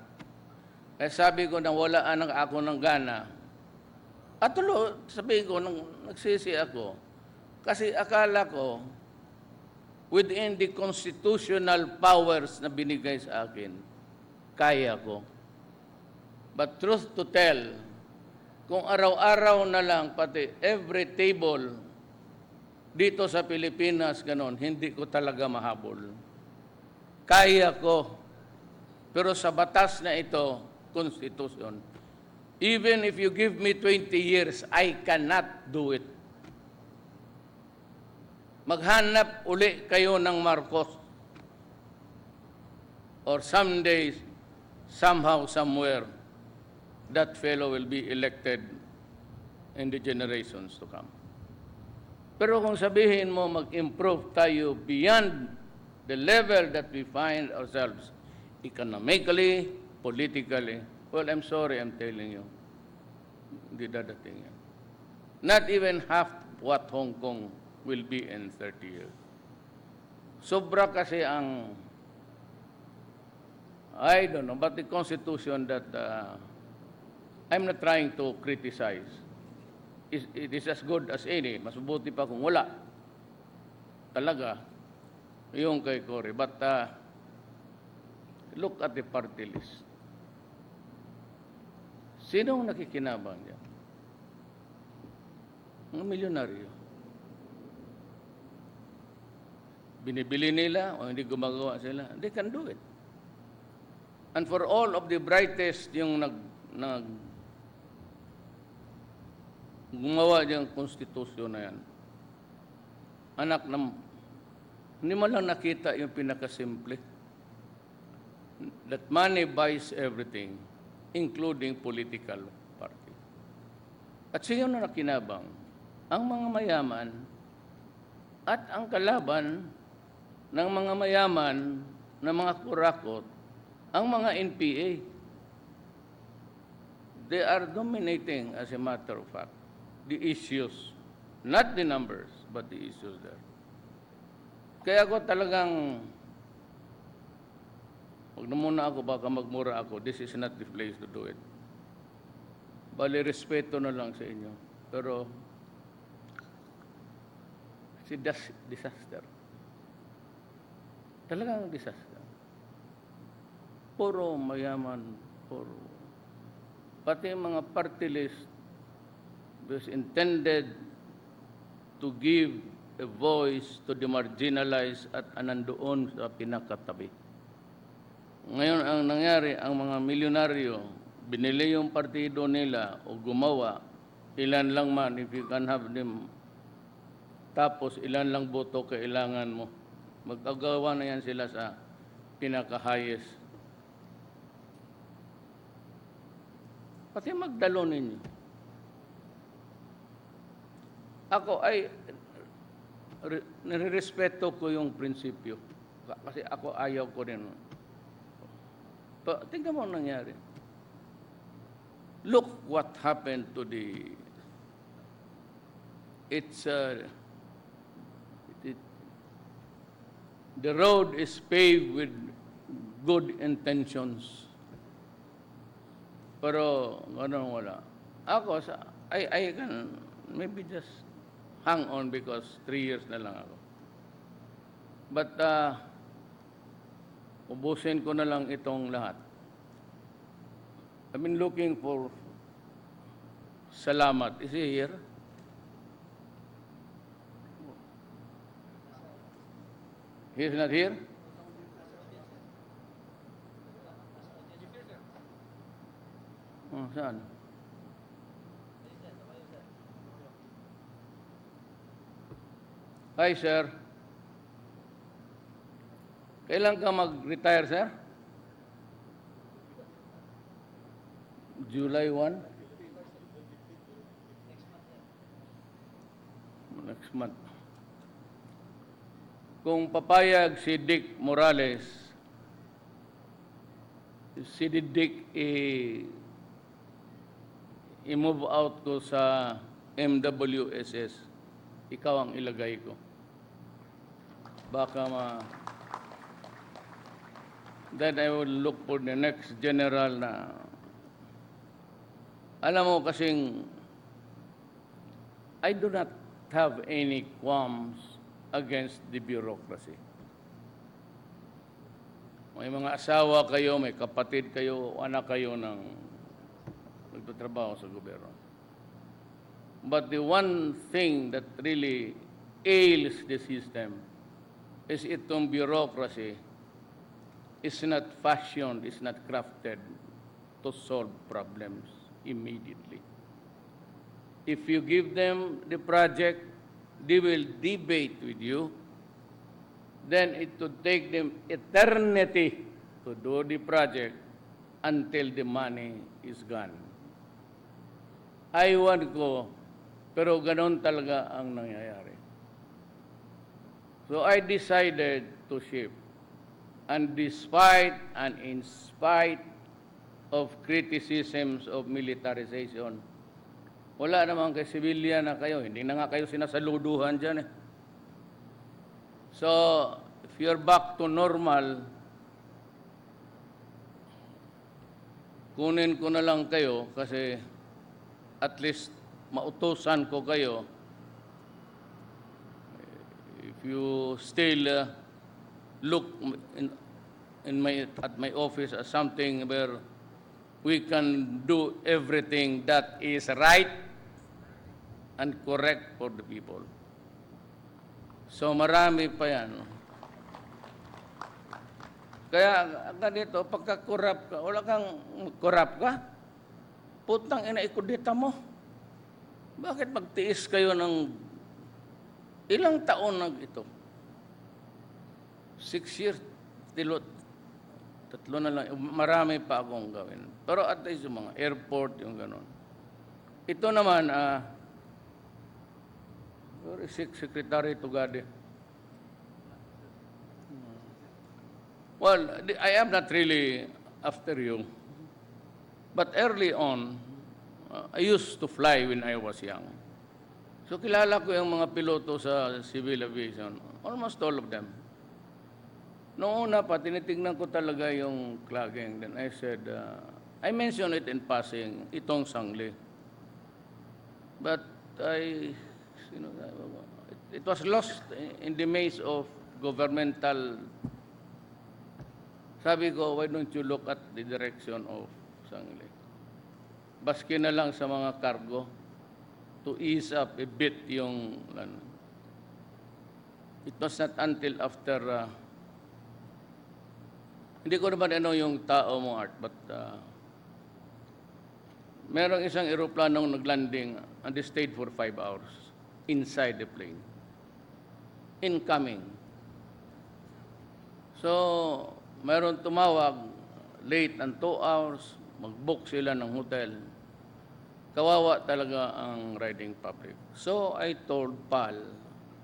Kaya sabi ko na wala ako ng gana. At tulo, sabi ko, nagsisi ako. Kasi akala ko, within the constitutional powers na binigay sa akin, kaya ko. But truth to tell, kung araw-araw na lang, pati every table dito sa Pilipinas, ganon, hindi ko talaga mahabol. Kaya ko. Pero sa batas na ito, Constitution, even if you give me 20 years, I cannot do it. Maghanap uli kayo ng Marcos. Or someday, somehow, somewhere, that fellow will be elected in the generations to come. Pero kung sabihin mo mag-improve tayo beyond the level that we find ourselves, economically, politically, well, I'm sorry, I'm telling you, hindi dadating yan. Not even half what Hong Kong will be in 30 years. Sobra kasi ang, I don't know, but the Constitution that I'm not trying to criticize. It is as good as any. Mas mabuti pa kung wala. Talaga, yung kay Cory. But look at the party list. Sinong nakikinabang niya? Mga milyonaryo. Binibili nila o hindi gumagawa sila. They can do it. And for all of the brightest yung gumawa diyang konstitusyon na yan. Anak ng, hindi mo lang nakita yung pinakasimple. That money buys everything, including political party. At siya na nakinabang, ang mga mayaman at ang kalaban ng mga mayaman na mga kurakot, ang mga NPA. They are dominating, as a matter of fact, the issues Not the numbers, but the issues there. Kaya ako talagang, huwag na muna ako, baka magmura ako. This is not the place to do it. Bali, respeto na lang sa inyo. Pero, it's a disaster. Talagang disaster. Puro mayaman, puro. Pati mga party list was intended to give a voice to the marginalized at anandoon sa pinakatabi. Ngayon, ang nangyari, ang mga milyonaryo, binili yung partido nila o gumawa, ilan lang man, if you can have them, tapos ilan lang boto kailangan mo. Magkagawa na yan sila sa pinaka-highest. Pati magdalo ninyo. Ako ay nirespeto ko yung prinsipyo. Kasi ako ayaw ko rin. Tingnan mo ang nangyari. Look what happened to the... The road is paved with good intentions. Pero, ganun wala. Ako, I can maybe just hang on because 3 years na lang ako. But, ubusin ko na lang itong lahat. I've been looking for Salamat. Is he here? He's not here? Oh, saan? Hi, sir. Kailan ka mag-retire, sir? July 1? Next month. Kung papayag si Dick Morales, si Dick i-move out ko sa MWSS, ikaw ang ilagay ko. Baka then I will look for the next general na, alam mo kasing, I do not have any qualms against the bureaucracy. May mga asawa kayo, may kapatid kayo, anak kayo ng nagtatrabaho sa gobyerno. But the one thing that really ails the system is itong bureaucracy is not fashioned, is not crafted to solve problems immediately. If you give them the project, they will debate with you, then it would take them eternity to do the project until the money is gone. Aywan ko, pero ganon talaga ang nangyayari. So I decided to shift. And despite and in spite of criticisms of militarization, wala naman kay civilian na kayo. Hindi na nga kayo sinasaluduhan dyan eh. So, if you're back to normal, kunin ko na lang kayo kasi at least mautusan ko kayo. If you still look at my office as something where we can do everything that is right and correct for the people. So marami pa yan. Kaya ganito, pagka-corrupt ka, wala kang corrupt ka, putang ina, ikudita mo. Bakit magtiis kayo ng ilang taon na ito? 6 years, tatlo na lang, marami pa akong gawin. Pero at least yung mga airport, yung gano'n. Ito naman, Secretary Tugade. Well, I am not really after you. But early on, I used to fly when I was young. So kilala ko yung mga piloto sa civil aviation, almost all of them. Noong una pa, tinitingnan ko talaga yung clogging. Then I said, I mentioned it in passing, itong sangli. But it was lost in the maze of governmental. Sabi ko, why don't you look at the direction of sangli? Baski na lang sa mga cargo to ease up a bit yung. It was not until after. Hindi ko naman ano yung tao mo, Art, but merong isang aeroplanong naglanding and they stayed for 5 hours inside the plane. Incoming. So, meron tumawag, late ng 2 hours, mag-book sila ng hotel. Kawawa talaga ang riding public. So, I told PAL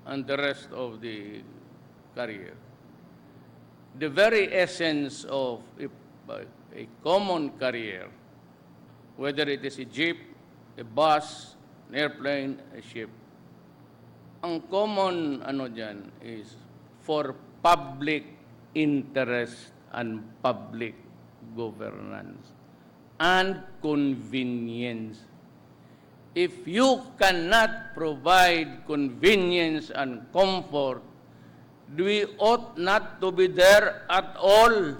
and the rest of the carrier, the very essence of a common carrier, whether it is a jeep, a bus, an airplane, a ship, ang common ano dyan is for public interest and public governance and convenience. If you cannot provide convenience and comfort, we ought not to be there at all.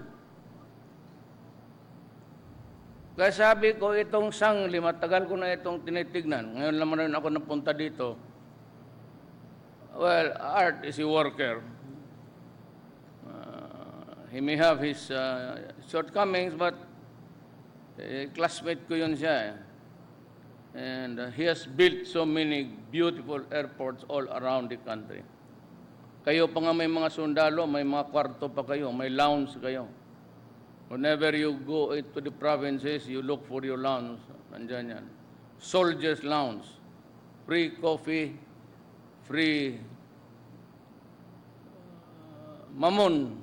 Kaya sabi ko, itong sangli, matagal ko na itong tinitignan. Ngayon naman rin ako napunta dito. Well, Art is a worker. He may have his shortcomings, but classmate ko yun siya. And he has built so many beautiful airports all around the country. Kayo pa nga may mga sundalo, may mga kwarto pa kayo, may lounge kayo. Whenever you go into the provinces, you look for your lounge. Nandyan yan. Soldiers' lounge. Free coffee, free mamon,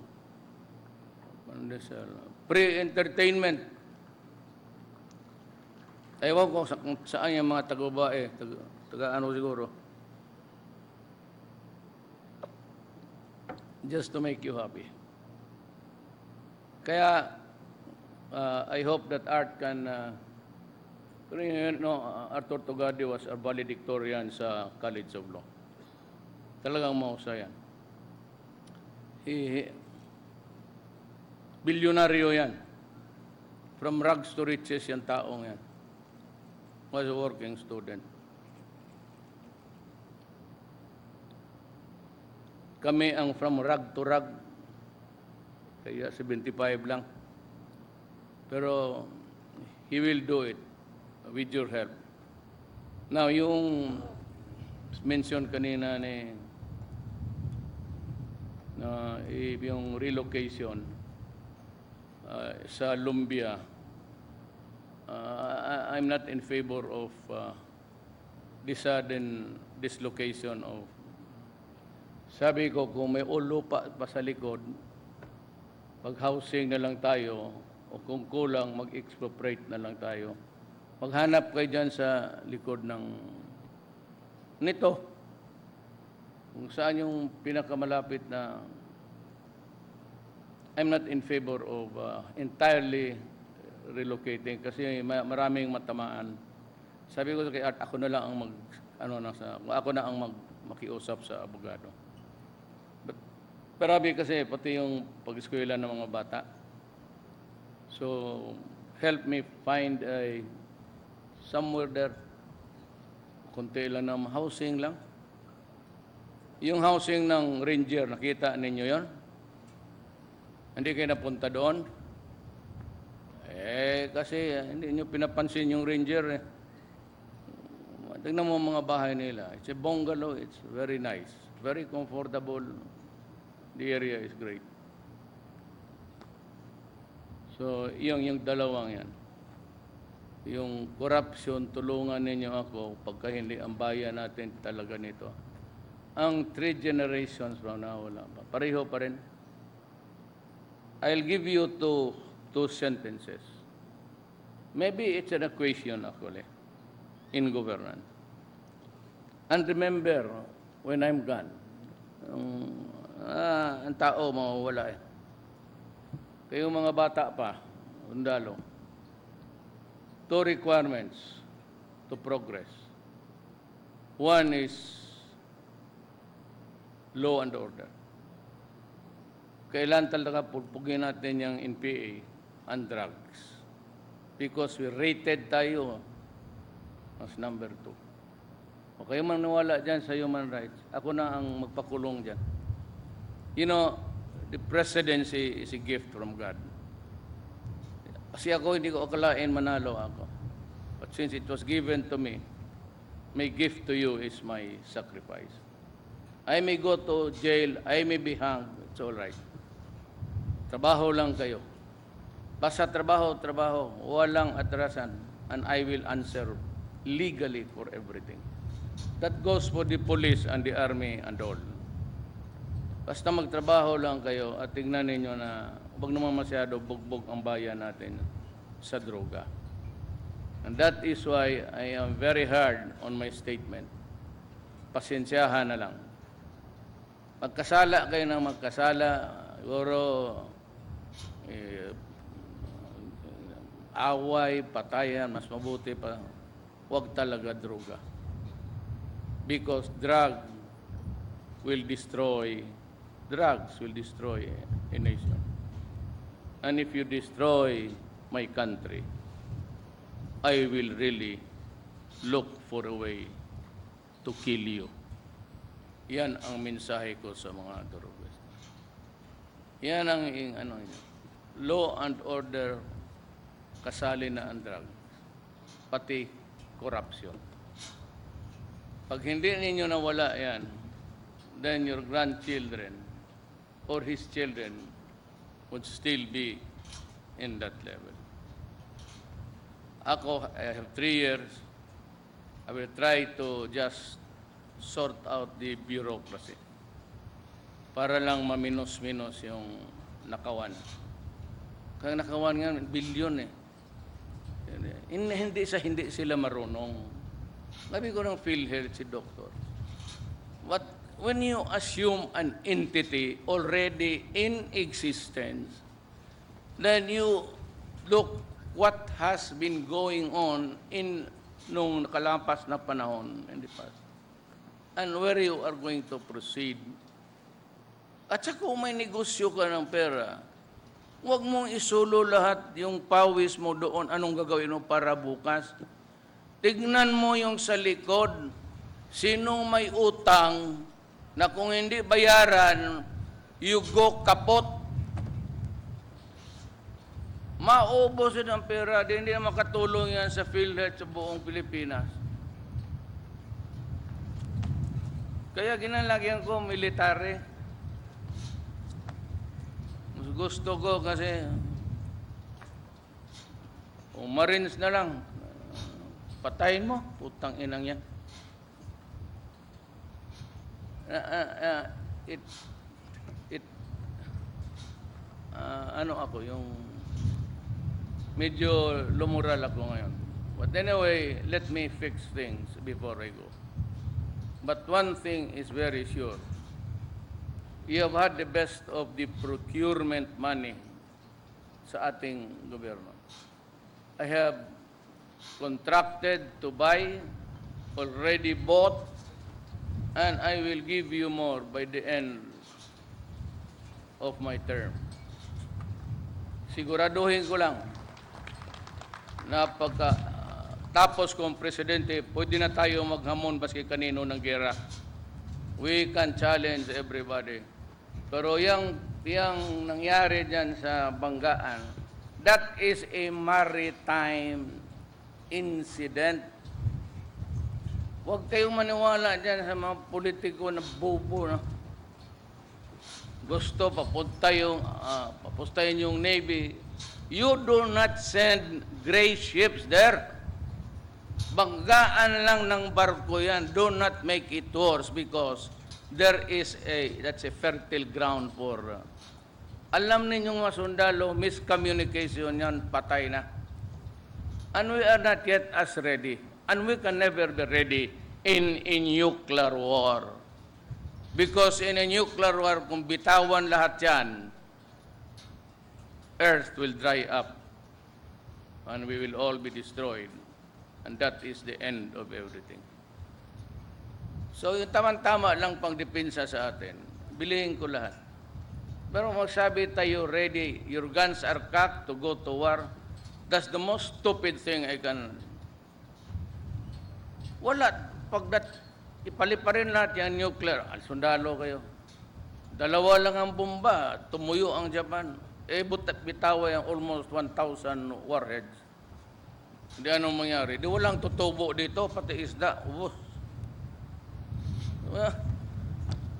free entertainment. Ewan ko kung saan yung mga taga-bae, taga-ano siguro. Just to make you happy. Kaya, I hope that Art can, Arthur Tugadi was a valedictorian sa College of Law. Talagang mahusay yan. Bilyonaryo yan. From rags to riches yung taong yan. Was a working student. Kami ang from rag to rag. Kaya 75 lang. Pero he will do it with your help. Now, yung mention kanina ni yung relocation sa Lumbia, I'm not in favor of the sudden dislocation of. Sabi ko, kung may lupa pa sa likod, pag-housing na lang tayo, o kung kulang, mag-expropriate na lang tayo. Maghanap kayo dyan sa likod ng nito. Kung saan yung pinakamalapit na. I'm not in favor of entirely relocating kasi maraming matamaan. Sabi ko kay Art, ako na lang ang ako na ang makiusap sa abogado. But parabi kasi pati yung pag-eskwela ng mga bata. So help me find somewhere there. Kunti lang ng housing lang. Yung housing ng Ranger, nakita ninyo yon? Hindi kayo napunta doon? Kasi hindi nyo pinapansin yung Ranger. Tignan mo mga bahay nila. It's a bungalow. It's very nice. Very comfortable. The area is great. So, yung dalawang yan. Yung corruption, tulungan ninyo ako pagka hindi ang bayan natin talaga nito. Ang 3 generations from now, wala pa. Pareho pa rin. I'll give you two sentences. Maybe it's an equation actually in governance. And remember, when I'm gone, ang tao mawawala eh. Kayong mga bata pa, sundalo, 2 requirements to progress. One is law and order. Kailan talaga pupugin natin yung NPA and drugs? Because we rated tayo as number 2. O kayo maniwala dyan sa human rights, ako na ang magpakulong dyan. You know, the presidency is a gift from God. Kasi ako, hindi ko akalain manalo ako. But since it was given to me, my gift to you is my sacrifice. I may go to jail, I may be hanged, it's all right. Trabaho lang kayo. Basta trabaho, walang atrasan, and I will answer legally for everything. That goes for the police and the army and all. Basta magtrabaho lang kayo at tingnan ninyo na huwag naman masyado bugbog ang bayan natin sa droga. And that is why I am very hard on my statement. Pasensyahan na lang. Magkasala kayo ng magkasala, siguro away, patayan, mas mabuti pa, huwag talaga droga. Because drugs will destroy a nation. And if you destroy my country, I will really look for a way to kill you. Yan ang mensahe ko sa mga terorista. Yan ang law and order, kasali na ang drug, pati corruption. Pag hindi ninyo nawala yan, then your grandchildren or his children would still be in that level. Ako, I have 3 years. I will try to just sort out the bureaucracy para lang maminos-minos yung nakawan. Kaya nakawan nga, bilyon eh. Hindi sila marunong. Sabi ko ng PhilHealth si Doktor, when you assume an entity already in existence, then you look what has been going on in nung nakalampas na panahon in the past, and where you are going to proceed. At saka kung may negosyo ka ng pera, huwag mong isulo lahat yung pawis mo doon, anong gagawin mo para bukas. Tignan mo yung sa likod, sinong may utang na kung hindi bayaran, you go kapot. Maubos yun ang pera, hindi na makatulong yan sa PhilHealth sa buong Pilipinas. Kaya ginalagyan ko military. Mas gusto ko kasi Marines na lang, patayin mo, putang inang yan. Ano ako, yung medyo lumural ako ngayon. But anyway, let me fix things before I go. But one thing is very sure. You have had the best of the procurement money sa ating gobyerno. I have contracted to buy, already bought, and I will give you more by the end of my term. Siguraduhin ko lang na tapos kong presidente, pwede na tayo maghamon baski kanino ng gera. We can challenge everybody. Pero yung nangyari dyan sa Banggaan, that is a maritime incident. Huwag kayong maniwala dyan sa mga politiko na bobo. No? Gusto papuntayin yung Navy. You do not send gray ships there. Banggaan lang ng barko yan. Do not make it worse because that's a fertile ground for... alam ninyong mga sundalo, miscommunication yan, patay na. And we are not yet as ready. And we can never be ready in a nuclear war. Because in a nuclear war, kung bitawan lahat yan, Earth will dry up and we will all be destroyed. And that is the end of everything. So yung tamang-tama lang pang depensa sa atin, bilihin ko lahat. Pero magsabi tayo, ready, your guns are cocked to go to war, that's the most stupid thing I can... Wala. Ipalipa rin lahat yung nuclear. Sundalo kayo. Dalawa lang ang bomba, tumuyo ang Japan. Bitawa yung almost 1,000 warheads. Hindi anong mangyari? Di walang tutubo dito, pati isda.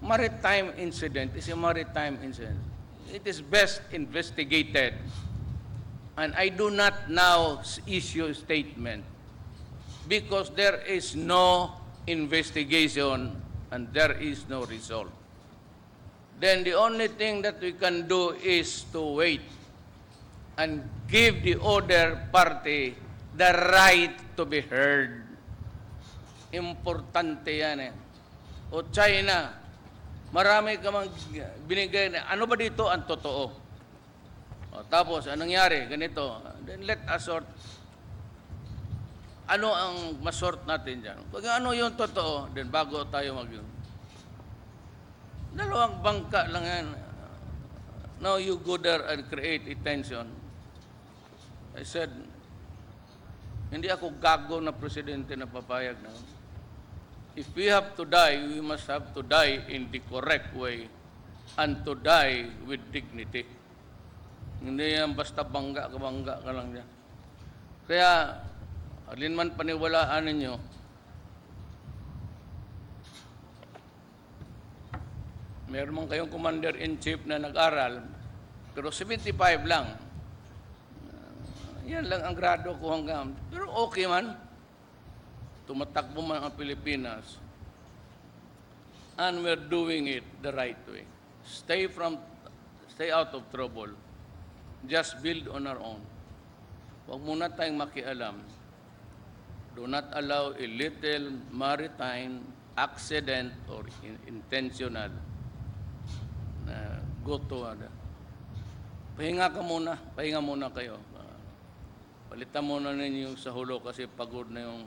Maritime incident is a maritime incident. It is best investigated. And I do not now issue a statement because there is no investigation and there is no result. Then the only thing that we can do is to wait and give the other party the right to be heard. Importante yan eh. O China, marami ka mang binigay na, ano ba dito ang totoo? O, tapos, anong nangyari? Ganito. Then let us sort. Ano ang masort natin dyan? Pag ano yung totoo, then bago tayo mag-yun. Dalawang bangka lang yan. Now you go there and create a tension. I said, hindi ako gago na presidente na papayag na. If we have to die, we must have to die in the correct way and to die with dignity. Hindi yan basta bangga ka lang dyan. Kaya, alinman paniwalaan ninyo, meron man kayong commander-in-chief na nag-aral, pero 75 lang. Yan lang ang grado ko hanggang. Pero okay man. Tumatakbo man ang Pilipinas. And we're doing it the right way. Stay out of trouble. Just build on our own. Huwag muna tayong makialam. Do not allow a little maritime accident or intentional na go to pahinga muna kayo. Palitan muna ninyo sa hulo kasi pagod na yung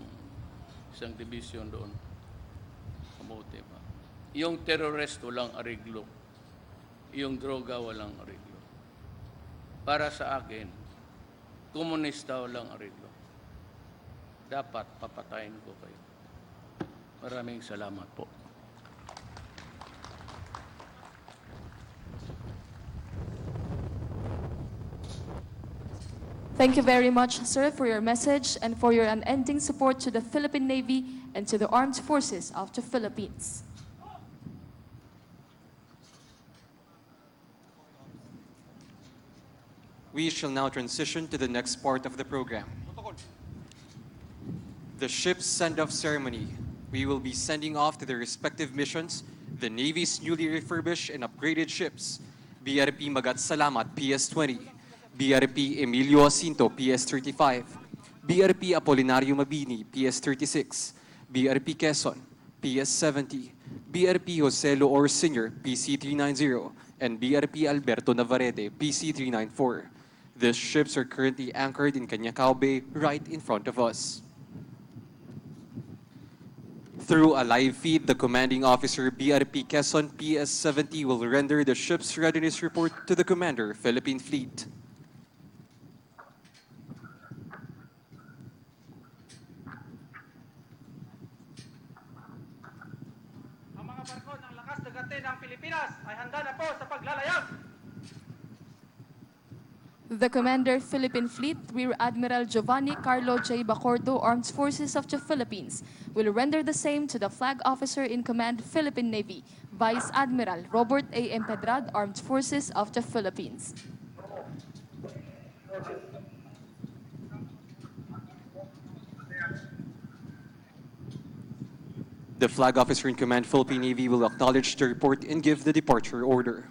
isang division doon. Mabuti pa. Yung terrorist walang ariglo. Yung droga walang ariglo. Para sa akin, komunista walang ariglo. Dapat papatayin ko kayo. Maraming salamat po. Thank you very much, sir, for your message and for your unending support to the Philippine Navy and to the Armed Forces of the Philippines. We shall now transition to the next part of the program. The ship's send-off ceremony. We will be sending off to their respective missions the Navy's newly refurbished and upgraded ships, BRP Magat Salamat PS-20, BRP Emilio Jacinto PS-35, BRP Apolinario Mabini PS-36, BRP Quezon PS-70, BRP Jose Loor Sr. PC-390, and BRP Alberto Navarrete PC-394. These ships are currently anchored in Canyacao Bay right in front of us. Through a live feed, the commanding officer BRP Quezon PS-70 will render the ship's readiness report to the Commander, Philippine Fleet. Ang mga barko ng lakas dagate ng Pilipinas ay handa na po sa paglalayag. The Commander, Philippine Fleet, Rear Admiral Giovanni Carlo J. Bacordo, Armed Forces of the Philippines, will render the same to the Flag Officer in Command, Philippine Navy, Vice Admiral Robert A. Empedrad, Armed Forces of the Philippines. The Flag Officer in Command, Philippine Navy, will acknowledge the report and give the departure order.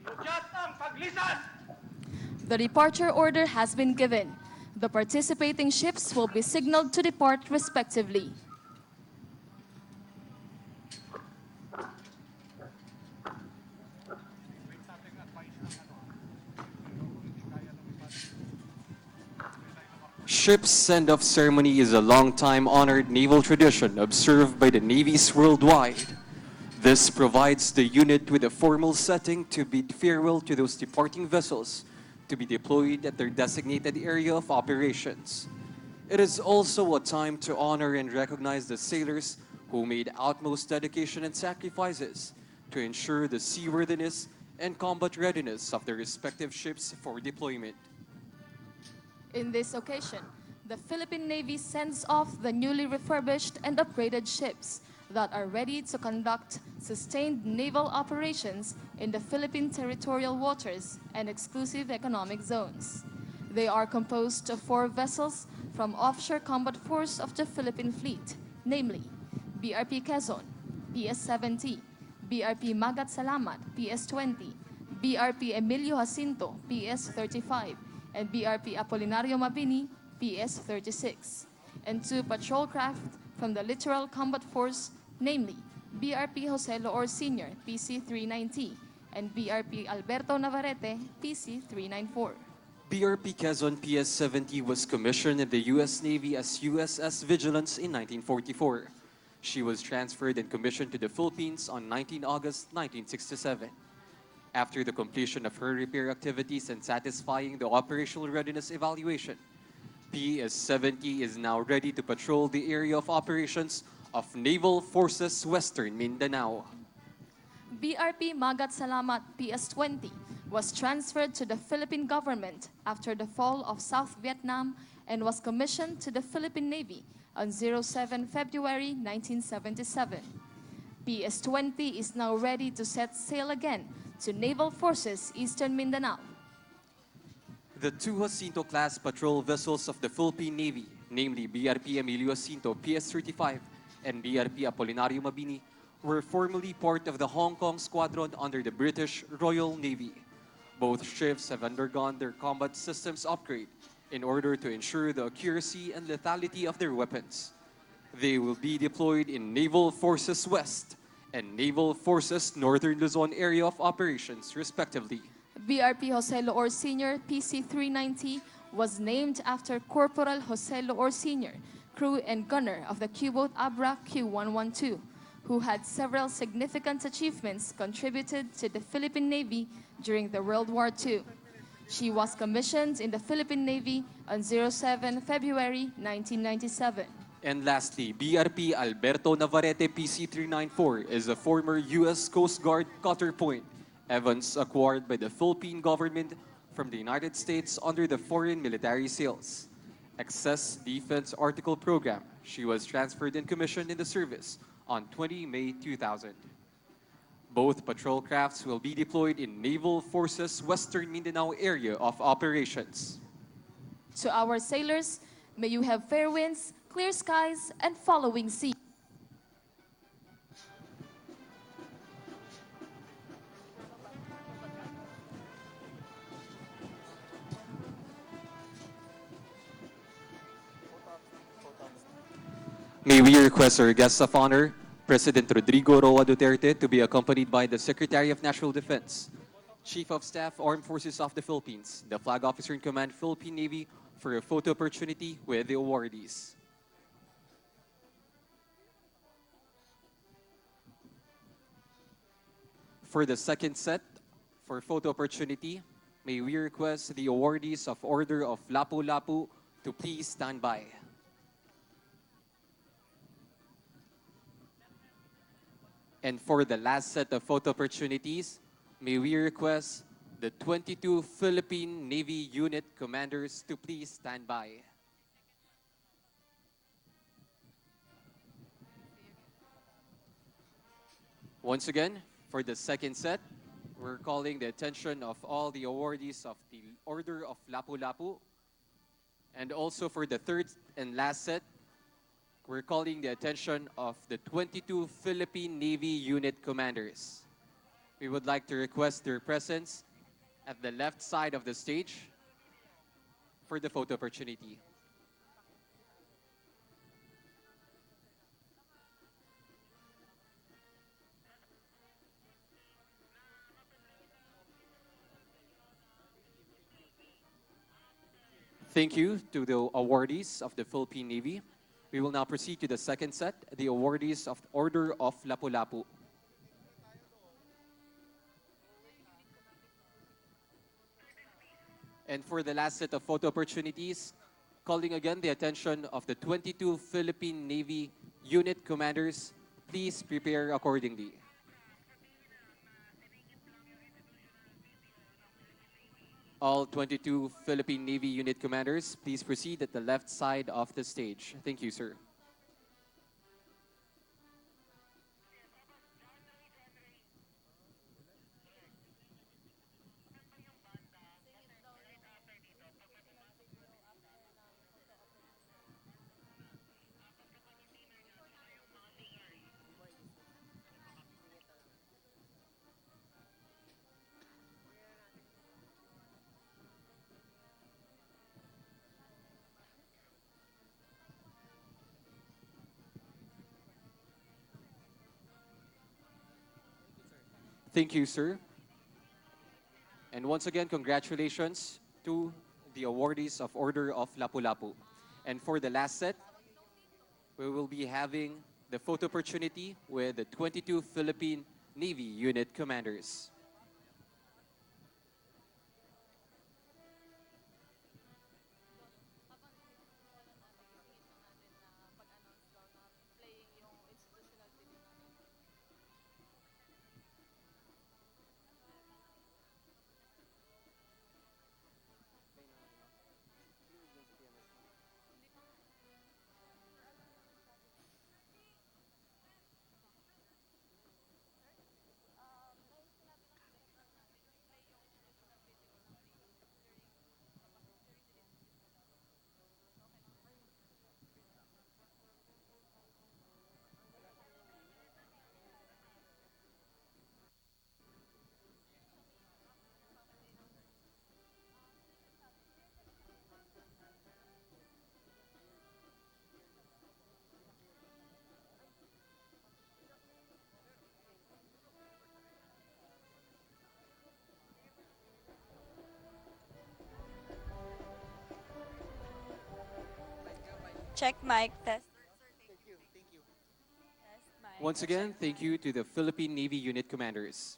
Luchad The departure order has been given. The participating ships will be signaled to depart respectively. Ship's send-off ceremony is a long-time honored naval tradition observed by the navies worldwide. This provides the unit with a formal setting to bid farewell to those departing vessels to be deployed at their designated area of operations. It is also a time to honor and recognize the sailors who made utmost dedication and sacrifices to ensure the seaworthiness and combat readiness of their respective ships for deployment. In this occasion, the Philippine Navy sends off the newly refurbished and upgraded ships that are ready to conduct sustained naval operations in the Philippine territorial waters and exclusive economic zones. They are composed of 4 vessels from Offshore Combat Force of the Philippine Fleet, namely BRP Quezon, PS-70, BRP Magat Salamat, PS-20, BRP Emilio Jacinto, PS-35, and BRP Apolinario Mabini, PS-36, and 2 patrol craft from the Littoral Combat Force, namely BRP Jose Loor Sr., PC-390, and BRP Alberto Navarrete, PC-394. BRP Quezon PS-70 was commissioned in the U.S. Navy as USS Vigilance in 1944. She was transferred and commissioned to the Philippines on 19 August 1967. After the completion of her repair activities and satisfying the operational readiness evaluation, PS-70 is now ready to patrol the area of operations of Naval Forces Western Mindanao. BRP Magat Salamat PS-20 was transferred to the Philippine government after the fall of South Vietnam and was commissioned to the Philippine Navy on 07 February 1977. PS-20 is now ready to set sail again to Naval Forces Eastern Mindanao. The 2 Jacinto-class patrol vessels of the Philippine Navy, namely BRP Emilio Jacinto PS-35 and BRP Apolinario Mabini, were formerly part of the Hong Kong Squadron under the British Royal Navy. Both ships have undergone their combat systems upgrade in order to ensure the accuracy and lethality of their weapons. They will be deployed in Naval Forces West and Naval Forces Northern Luzon area of operations, respectively. BRP Jose Loor Sr. PC-390 was named after Corporal Jose Loor Sr., crew and gunner of the Q-boat Abra Q-112, who had several significant achievements contributed to the Philippine Navy during the World War II. She was commissioned in the Philippine Navy on 07 February 1997. And lastly, BRP Alberto Navarrete PC-394 is a former U.S. Coast Guard cutter point Evans acquired by the Philippine government from the United States under the Foreign Military Sales Excess Defense Article Program. She was transferred and commissioned in the service on 20 May 2000. Both patrol crafts will be deployed in Naval Forces Western Mindanao area of operations. To our sailors, may you have fair winds, clear skies, and following sea. May we request our guest of honor, President Rodrigo Roa Duterte, to be accompanied by the Secretary of National Defense, Chief of Staff, Armed Forces of the Philippines, the Flag Officer in Command, Philippine Navy, for a photo opportunity with the awardees. For the second set, for photo opportunity, may we request the awardees of Order of Lapu-Lapu to please stand by. And for the last set of photo opportunities, may we request the 22 Philippine Navy unit commanders to please stand by. Once again, for the second set, we're calling the attention of all the awardees of the Order of Lapu-Lapu. And also for the third and last set, we're calling the attention of the 22 Philippine Navy unit commanders. We would like to request their presence at the left side of the stage for the photo opportunity. Thank you to the awardees of the Philippine Navy. We will now proceed to the second set, the awardees of Order of Lapu-Lapu. And for the last set of photo opportunities, calling again the attention of the 22 Philippine Navy unit commanders, please prepare accordingly. All 22 Philippine Navy unit commanders, please proceed at the left side of the stage. Thank you, sir. Thank you, sir. And once again, congratulations to the awardees of Order of Lapu-Lapu. And for the last set, we will be having the photo opportunity with the 22 Philippine Navy unit commanders. Check mic test. Once again, thank you to the Philippine Navy unit commanders.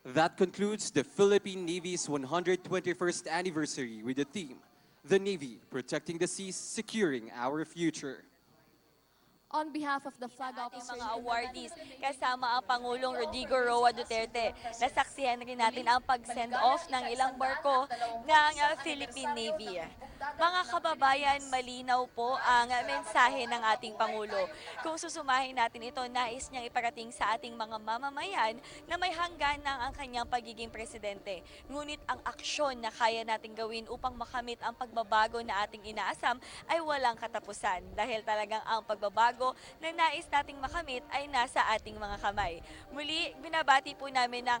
That concludes the Philippine Navy's 121st anniversary with the theme, The Navy, Protecting the Seas, Securing Our Future. On behalf of the flag Ating officers, mga awardees, kasama ang Pangulong Rodrigo Roa Duterte. Nasaksihan rin natin ang pag-send off ng ilang barko ng Philippine Navy. Mga kababayan, malinaw po ang mensahe ng ating Pangulo. Kung susumahin natin ito, nais niyang iparating sa ating mga mamamayan na may hangganan ang kanyang pagiging presidente. Ngunit ang aksyon na kaya nating gawin upang makamit ang pagbabago na ating inaasam ay walang katapusan. Dahil talagang ang pagbabago na nais nating makamit ay nasa ating mga kamay. Muli, binabati po namin ang